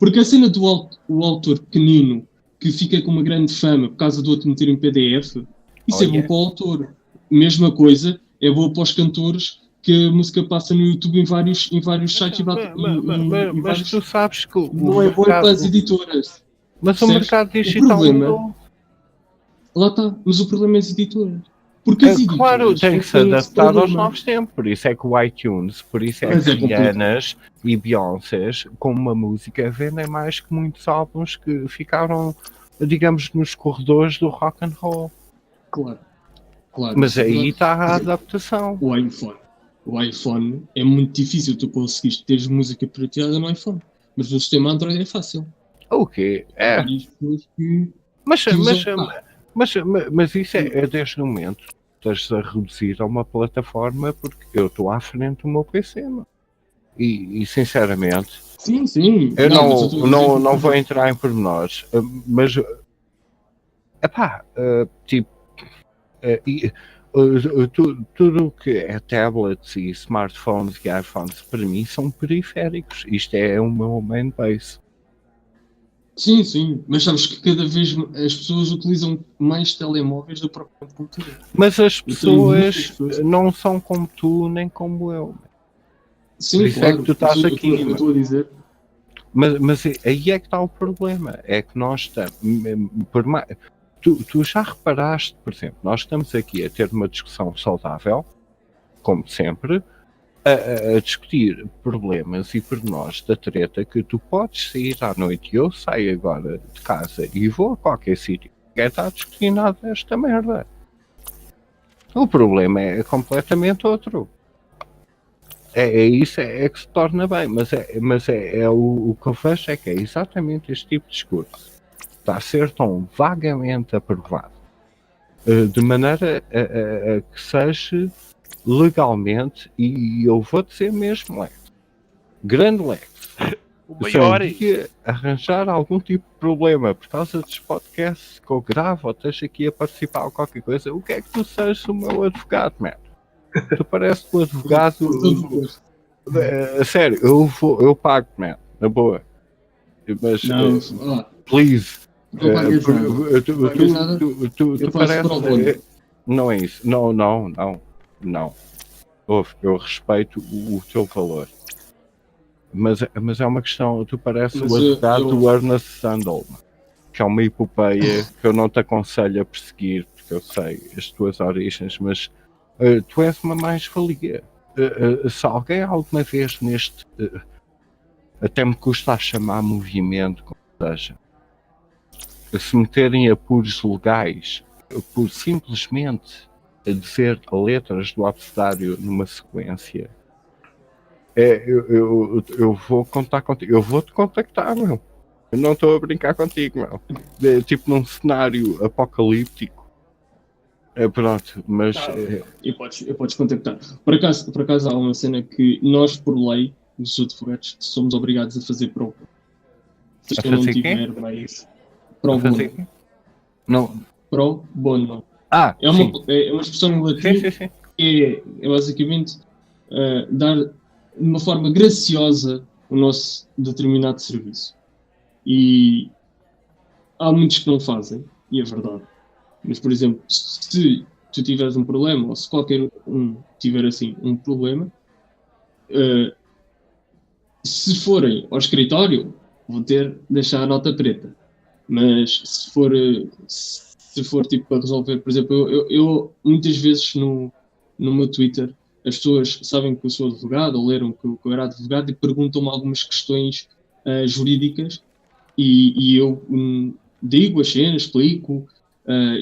[SPEAKER 5] Porque a cena do autor pequenino que fica com uma grande fama por causa do outro meter em PDF, isso é bom para o autor. Mesma coisa, é boa para os cantores que a música passa no YouTube em vários sites
[SPEAKER 3] mas tu sabes que
[SPEAKER 5] não é bom para as editoras.
[SPEAKER 3] Mas o mercado digital
[SPEAKER 5] lá está, mas o problema é as editoras. Porque as editoras,
[SPEAKER 3] claro, tem que se adaptar aos novos tempos. Por isso é que o iTunes, por isso é que Rihannas e Beyoncés, com uma música, vendem mais que muitos álbuns que ficaram, digamos, nos corredores do rock and roll.
[SPEAKER 5] Claro.
[SPEAKER 3] Mas aí está a adaptação.
[SPEAKER 5] O iPhone é muito difícil tu conseguires ter música pirateada no iPhone. Mas no sistema Android é fácil.
[SPEAKER 3] O quê? É. Mas,
[SPEAKER 5] que
[SPEAKER 3] mas,
[SPEAKER 5] usam,
[SPEAKER 3] mas isso é desde o momento que estás a reduzir a uma plataforma, porque eu estou à frente do meu PC, mano. E sinceramente,
[SPEAKER 5] sim.
[SPEAKER 3] eu
[SPEAKER 5] Mas eu estou a dizer
[SPEAKER 3] não
[SPEAKER 5] que-
[SPEAKER 3] vou entrar em pormenores, mas epá, tipo, tudo o que é tablets e smartphones e iPhones para mim são periféricos. Isto é o meu main base.
[SPEAKER 5] Sim, mas sabes que cada vez as pessoas utilizam mais telemóveis do que próprio computador.
[SPEAKER 3] Mas as
[SPEAKER 5] Eu tenho muitas
[SPEAKER 3] pessoas
[SPEAKER 5] pessoas-
[SPEAKER 3] não são como tu nem como eu.
[SPEAKER 5] Sim,
[SPEAKER 3] Por isso é que tu estás aqui,
[SPEAKER 5] Eu estou a dizer.
[SPEAKER 3] Mas aí é que está o problema. É que nós estamos. Por mais, tu já reparaste, por exemplo, nós estamos aqui a ter uma discussão saudável, como sempre, a discutir problemas e pormenores da treta que tu podes sair à noite e eu saio agora de casa e vou a qualquer sítio. Ninguém está a discutir nada desta merda. O problema é completamente outro. Isso que se torna bem, mas o que eu vejo é que é exatamente este tipo de discurso. Está a ser tão vagamente aprovado, de maneira a que seja legalmente, e eu vou dizer mesmo, Lex, grande Lex,
[SPEAKER 1] O maior.
[SPEAKER 3] se arranjar algum tipo de problema por causa dos podcasts que eu gravo ou esteja aqui a participar ou qualquer coisa, o que é que tu sejas o meu advogado, man? Tu pareces o advogado. A sério, eu pago, man, na boa. Mas,
[SPEAKER 5] Não,
[SPEAKER 3] please.
[SPEAKER 5] não pagues nada. Não pagues nada.
[SPEAKER 3] Tu
[SPEAKER 5] Eu faço
[SPEAKER 3] parece.
[SPEAKER 5] pro bono.
[SPEAKER 3] Não é isso. Não. Eu respeito o teu valor. Mas é uma questão. Tu pareces
[SPEAKER 5] Mas
[SPEAKER 3] o advogado do Ernest Sandel, que é uma epopeia que eu não te aconselho a perseguir, porque eu sei as tuas origens, mas tu és uma mais-valia. Se alguém alguma vez neste. Até me custa a chamar movimento, como seja, se meterem apuros legais por simplesmente dizer letras do abecedário numa sequência, eu vou contar contigo, eu vou te contactar, meu. Eu não estou a brincar contigo, meu. Tipo num cenário apocalíptico. Pronto, mas.
[SPEAKER 5] E podes contactar. Por acaso há uma cena que nós, por lei, os advogados, somos obrigados a fazer pro bono. Se eu não tiver mais pro bono.
[SPEAKER 3] Não.
[SPEAKER 5] Pro bono.
[SPEAKER 3] É
[SPEAKER 5] uma expressão em latim.
[SPEAKER 3] Sim.
[SPEAKER 5] É basicamente dar de uma forma graciosa o nosso determinado serviço. E há muitos que não fazem, e é verdade. Mas, por exemplo, se tu tiveres um problema, ou se qualquer um tiver assim um problema, se forem ao escritório, vão ter de deixar a nota preta. Mas se for tipo para resolver, por exemplo, eu muitas vezes no meu Twitter, as pessoas sabem que eu sou advogado, ou leram que eu era advogado e perguntam-me algumas questões jurídicas e eu digo as cenas, explico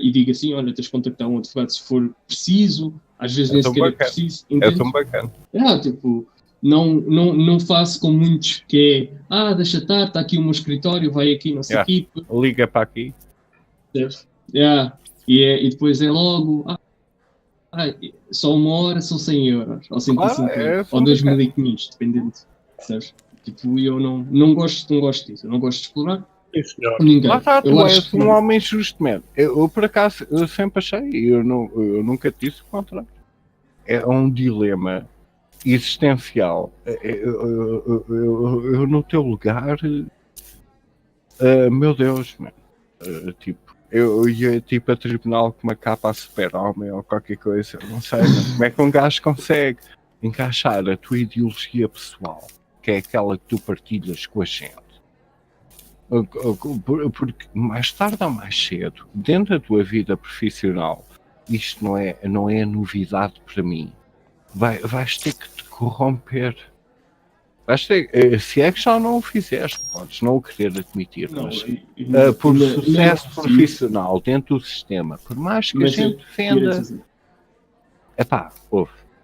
[SPEAKER 5] e digo assim, olha, tens de contactar um advogado se for preciso, às vezes nem sequer é preciso.
[SPEAKER 3] É tão bacana.
[SPEAKER 5] Tipo, não faço com muitos que é, deixa estar, está aqui o meu escritório, vai aqui, não sei o quê.
[SPEAKER 3] Liga para aqui.
[SPEAKER 5] E depois é logo, só 1 hora são 100 euros, ou 150 euros, ou 2.500, dependendo, sabes? Tipo, eu não gosto disso, eu não gosto de explorar ninguém.
[SPEAKER 3] Lá está, tu és um homem justo, man. Eu por acaso, eu sempre achei, eu nunca te disse o contrário. É um dilema existencial. Eu no teu lugar, meu Deus, man. Tipo, eu ia tipo a tribunal com uma capa a super-homem ou qualquer coisa, não sei, como é que um gajo consegue encaixar a tua ideologia pessoal, que é aquela que tu partilhas com a gente, porque mais tarde ou mais cedo, dentro da tua vida profissional, isto não é novidade para mim, vais ter que te corromper. Se é que já não o fizeste, podes não o querer admitir, mas por sucesso profissional dentro do sistema, por mais que a gente defenda,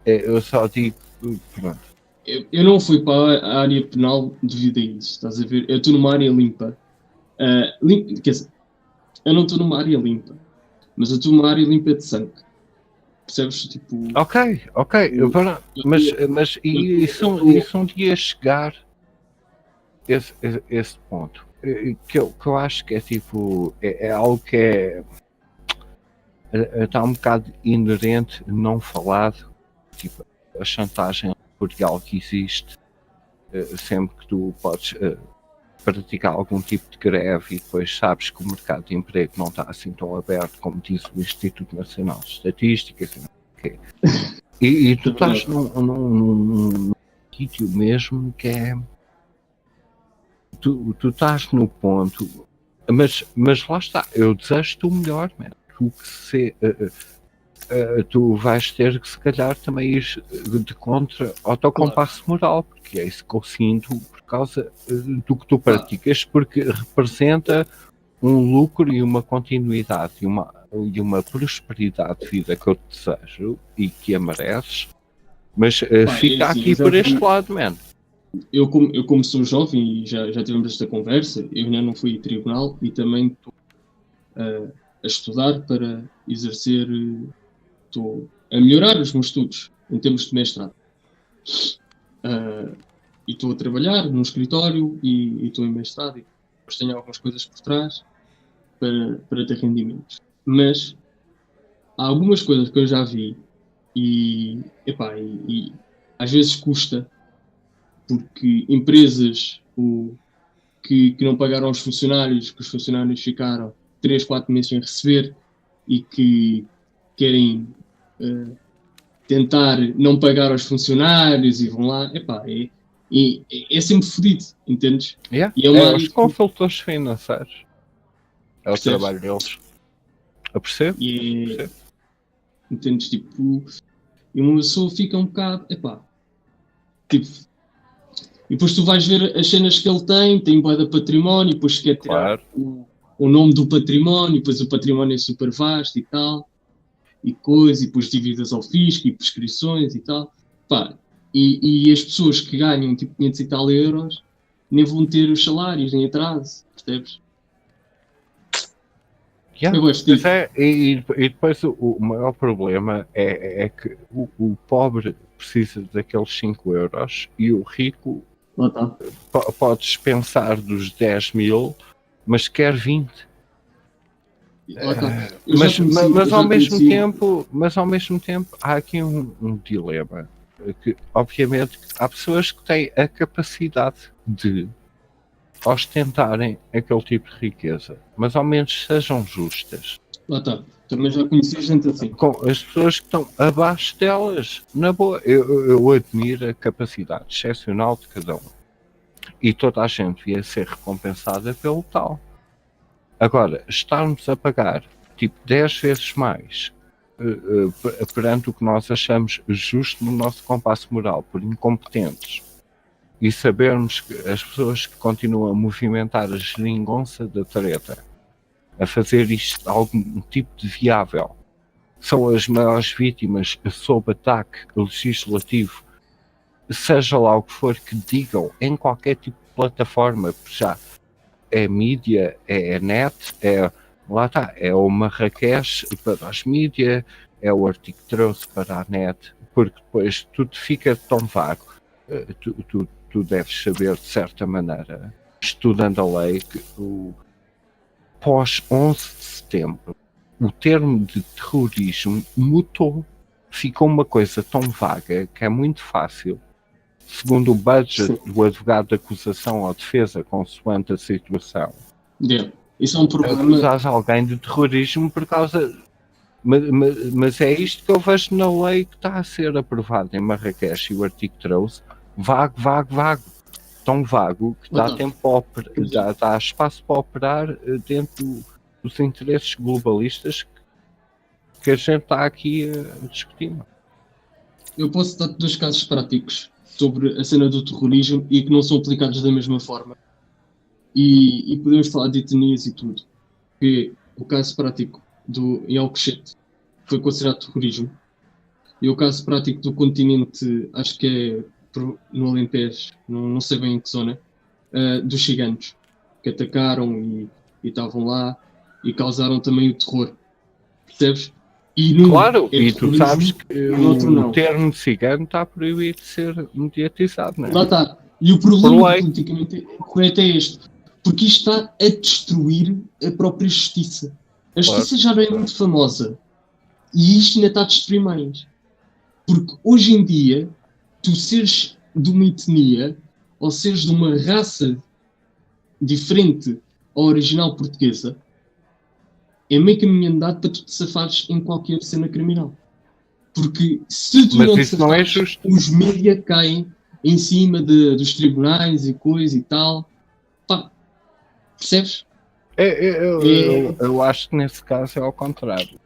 [SPEAKER 3] eu só digo, pronto.
[SPEAKER 5] Eu não fui para a área penal devido a isso, estás a ver? Eu estou numa área limpa. Quer dizer, eu não estou numa área limpa, mas eu estou numa área limpa de sangue. Percebes? Tipo,
[SPEAKER 3] Ok. Mas isso um dia chegar esse ponto. Que eu acho que é tipo. É algo que está um bocado inerente, não falado. Tipo, a chantagem legal que existe sempre que tu podes praticar algum tipo de greve e depois sabes que o mercado de emprego não está assim tão aberto como diz o Instituto Nacional de Estatística, assim, okay. E tu estás num sítio mesmo que é tu estás no ponto, mas lá está, eu desejo-te o melhor, man. Tu vais ter que se calhar também ir de contra ao teu compasso moral, porque é isso que eu sinto por causa do que tu praticas, porque representa um lucro e uma continuidade e uma prosperidade de vida que eu te desejo e que a mereces, mas fica
[SPEAKER 5] assim,
[SPEAKER 3] aqui por este lado, man.
[SPEAKER 5] Eu como sou jovem e já tivemos esta conversa, eu ainda não fui a tribunal e também estou a estudar para exercer, estou a melhorar os meus estudos em termos de mestrado. E estou a trabalhar num escritório e estou em mestrado e depois tenho algumas coisas por trás para ter rendimentos. Mas há algumas coisas que eu já vi e às vezes custa, porque empresas que não pagaram aos funcionários, que os funcionários ficaram 3, 4 meses sem receber e que querem tentar não pagar aos funcionários e vão lá, é sempre fodido, entendes?
[SPEAKER 3] Yeah.
[SPEAKER 5] E é
[SPEAKER 3] os consultores financeiros. É o
[SPEAKER 5] Percebes?
[SPEAKER 3] trabalho deles. Eu percebo.
[SPEAKER 5] Entendes? Tipo, e uma pessoa fica um bocado, tipo, e depois tu vais ver as cenas que ele tem bué de património, depois quer tirar o nome do património, depois o património é super vasto e tal, e coisa, e depois dívidas ao fisco e prescrições e tal. E as pessoas que ganham tipo 500 e tal euros nem vão ter os salários, nem atraso, percebes?
[SPEAKER 3] Yeah. E depois o maior problema é que o pobre precisa daqueles 5 euros e o rico pode dispensar dos 10 mil, mas quer 20. Mas ao mesmo tempo há aqui um dilema que obviamente há pessoas que têm a capacidade de ostentarem aquele tipo de riqueza, mas ao menos sejam justas.
[SPEAKER 5] Também já conheci gente assim.
[SPEAKER 3] Com as pessoas que estão abaixo delas, na boa, eu admiro a capacidade excepcional de cada um. E toda a gente devia ser recompensada pelo tal. Agora, estarmos a pagar tipo 10 vezes mais perante o que nós achamos justo no nosso compasso moral, por incompetentes, e sabermos que as pessoas que continuam a movimentar a geringonça da treta, a fazer isto algum tipo de viável, são as maiores vítimas sob ataque legislativo, seja lá o que for que digam, em qualquer tipo de plataforma, já é mídia, é net, lá está, é o Marrakech para as mídias, é o artigo 13 para a net, porque depois tudo fica tão vago. Tu deves saber, de certa maneira, estudando a lei, que pós 11 de setembro, o termo de terrorismo mutou, ficou uma coisa tão vaga que é muito fácil, segundo o budget do advogado de acusação ou defesa, consoante a situação.
[SPEAKER 5] Isso é um problema.
[SPEAKER 3] Acusar alguém de terrorismo por causa... Mas é isto que eu vejo na lei que está a ser aprovada em Marrakech, e o artigo 13, vago. Tão vago que dá tempo dá espaço para operar dentro dos interesses globalistas que a gente está aqui a discutir.
[SPEAKER 5] Eu posso dar 2 casos práticos sobre a cena do terrorismo e que não são aplicados da mesma forma. E podemos falar de etnias e tudo. Que o caso prático em Alcochete foi considerado terrorismo. E o caso prático do continente, acho que é no Alentejo, não sei bem em que zona, dos ciganos, que atacaram e estavam lá. e causaram também o terror. Percebes? E num
[SPEAKER 3] Claro,
[SPEAKER 5] é
[SPEAKER 3] e tu
[SPEAKER 5] terrorismo,
[SPEAKER 3] sabes que
[SPEAKER 5] no outro não.
[SPEAKER 3] o termo cigano está proibido de ser mediatizado, não é?
[SPEAKER 5] Lá está. E o problema
[SPEAKER 3] Por lei.
[SPEAKER 5] politicamente correto é este. Porque isto está a destruir a própria justiça. A justiça já não é muito famosa. E isto ainda está a destruir mais. Porque hoje em dia, tu seres de uma etnia ou seres de uma raça diferente à original portuguesa é meio caminho andado para tu te safares em qualquer cena criminal. Porque se tu
[SPEAKER 3] Mas
[SPEAKER 5] não te
[SPEAKER 3] isso não é
[SPEAKER 5] safares,
[SPEAKER 3] justo.
[SPEAKER 5] os mídia caem em cima dos tribunais e coisa e tal. Pá, percebes?
[SPEAKER 3] Eu acho que nesse caso é ao contrário.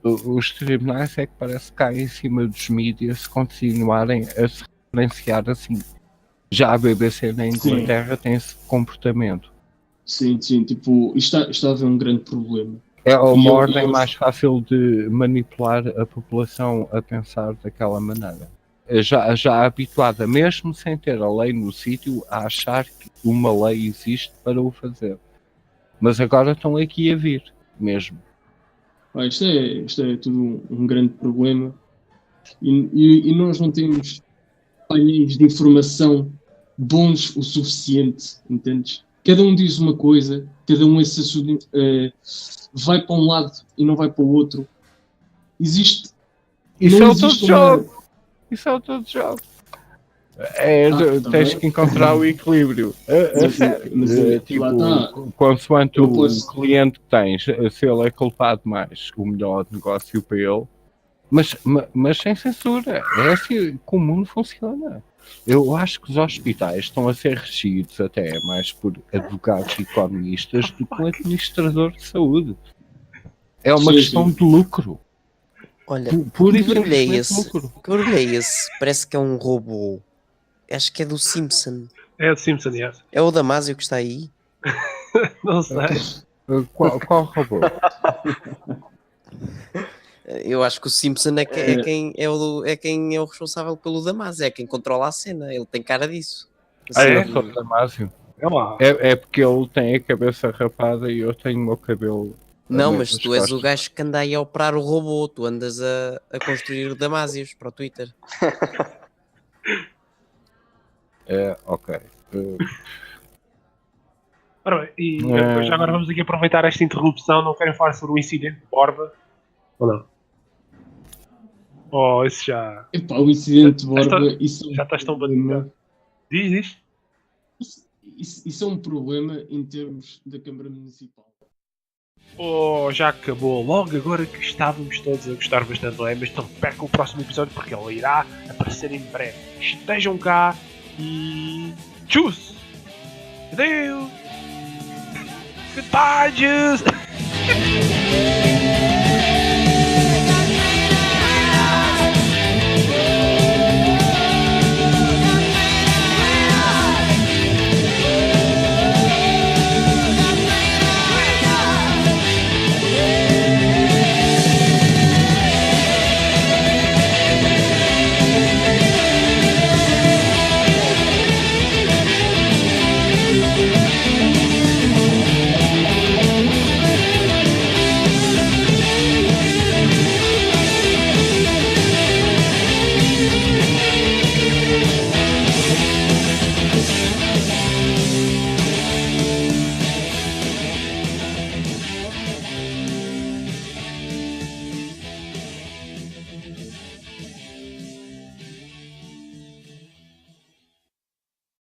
[SPEAKER 3] Os tribunais é que parece que caem em cima dos mídias se continuarem a se referenciar assim. Já a BBC na Inglaterra tem esse comportamento.
[SPEAKER 5] Sim, tipo, isto está a haver um grande problema.
[SPEAKER 3] É uma
[SPEAKER 5] eu-
[SPEAKER 3] ordem
[SPEAKER 5] eu-
[SPEAKER 3] mais fácil de manipular a população a pensar daquela maneira. Já habituada, mesmo sem ter a lei no sítio, a achar que uma lei existe para o fazer. Mas agora estão aqui a vir, mesmo.
[SPEAKER 5] Pá, isto é tudo um grande problema. E nós não temos painéis de informação bons o suficiente, entendes? Cada um diz uma coisa, cada um vai para um lado e não vai para o outro. Existe.
[SPEAKER 3] Isso
[SPEAKER 5] não
[SPEAKER 3] é o
[SPEAKER 5] existe
[SPEAKER 3] todo jogo. Isso é o todo jogo. Tens que encontrar o equilíbrio. Tipo, consoante o cliente que tens, se ele é culpado mais, o melhor negócio para ele. Mas sem censura. É assim que o mundo funciona. Eu acho que os hospitais estão a ser regidos até mais por advogados e economistas do que um administrador de saúde. É uma questão de lucro.
[SPEAKER 7] Olha,
[SPEAKER 3] Por
[SPEAKER 7] que barulho é
[SPEAKER 3] simplesmente
[SPEAKER 7] esse?
[SPEAKER 3] lucro.
[SPEAKER 7] Que barulho é esse? Parece que é um robô. Acho que é do Simpson.
[SPEAKER 1] É o Simpson, é.
[SPEAKER 7] É o Damásio que está aí?
[SPEAKER 1] Não sei.
[SPEAKER 3] Qual robô?
[SPEAKER 7] Eu acho que o Simpson é quem é o responsável pelo Damásio, é quem controla a cena. Ele tem cara disso.
[SPEAKER 3] Eu sou o Damásio.
[SPEAKER 1] É lá.
[SPEAKER 3] É porque ele tem a cabeça rapada e eu tenho o meu cabelo.
[SPEAKER 7] Não, mas tu és o gajo que anda aí a operar o robô. Tu andas a construir Damásios para o Twitter.
[SPEAKER 3] Ok.
[SPEAKER 1] Ora bem, e já agora vamos aqui aproveitar esta interrupção. Não querem falar sobre o incidente de Borba? Ou não? Oh, isso já.
[SPEAKER 5] Epá, o incidente de Borba.
[SPEAKER 1] Já estás tão batido. Diz.
[SPEAKER 5] Isso é um problema em termos da Câmara Municipal.
[SPEAKER 1] Oh, já acabou logo agora que estávamos todos a gostar bastante, não é? Mas não percam o próximo episódio porque ele irá aparecer em breve. Estejam cá e... Tchus! Adeus! Goodbye, Tchus!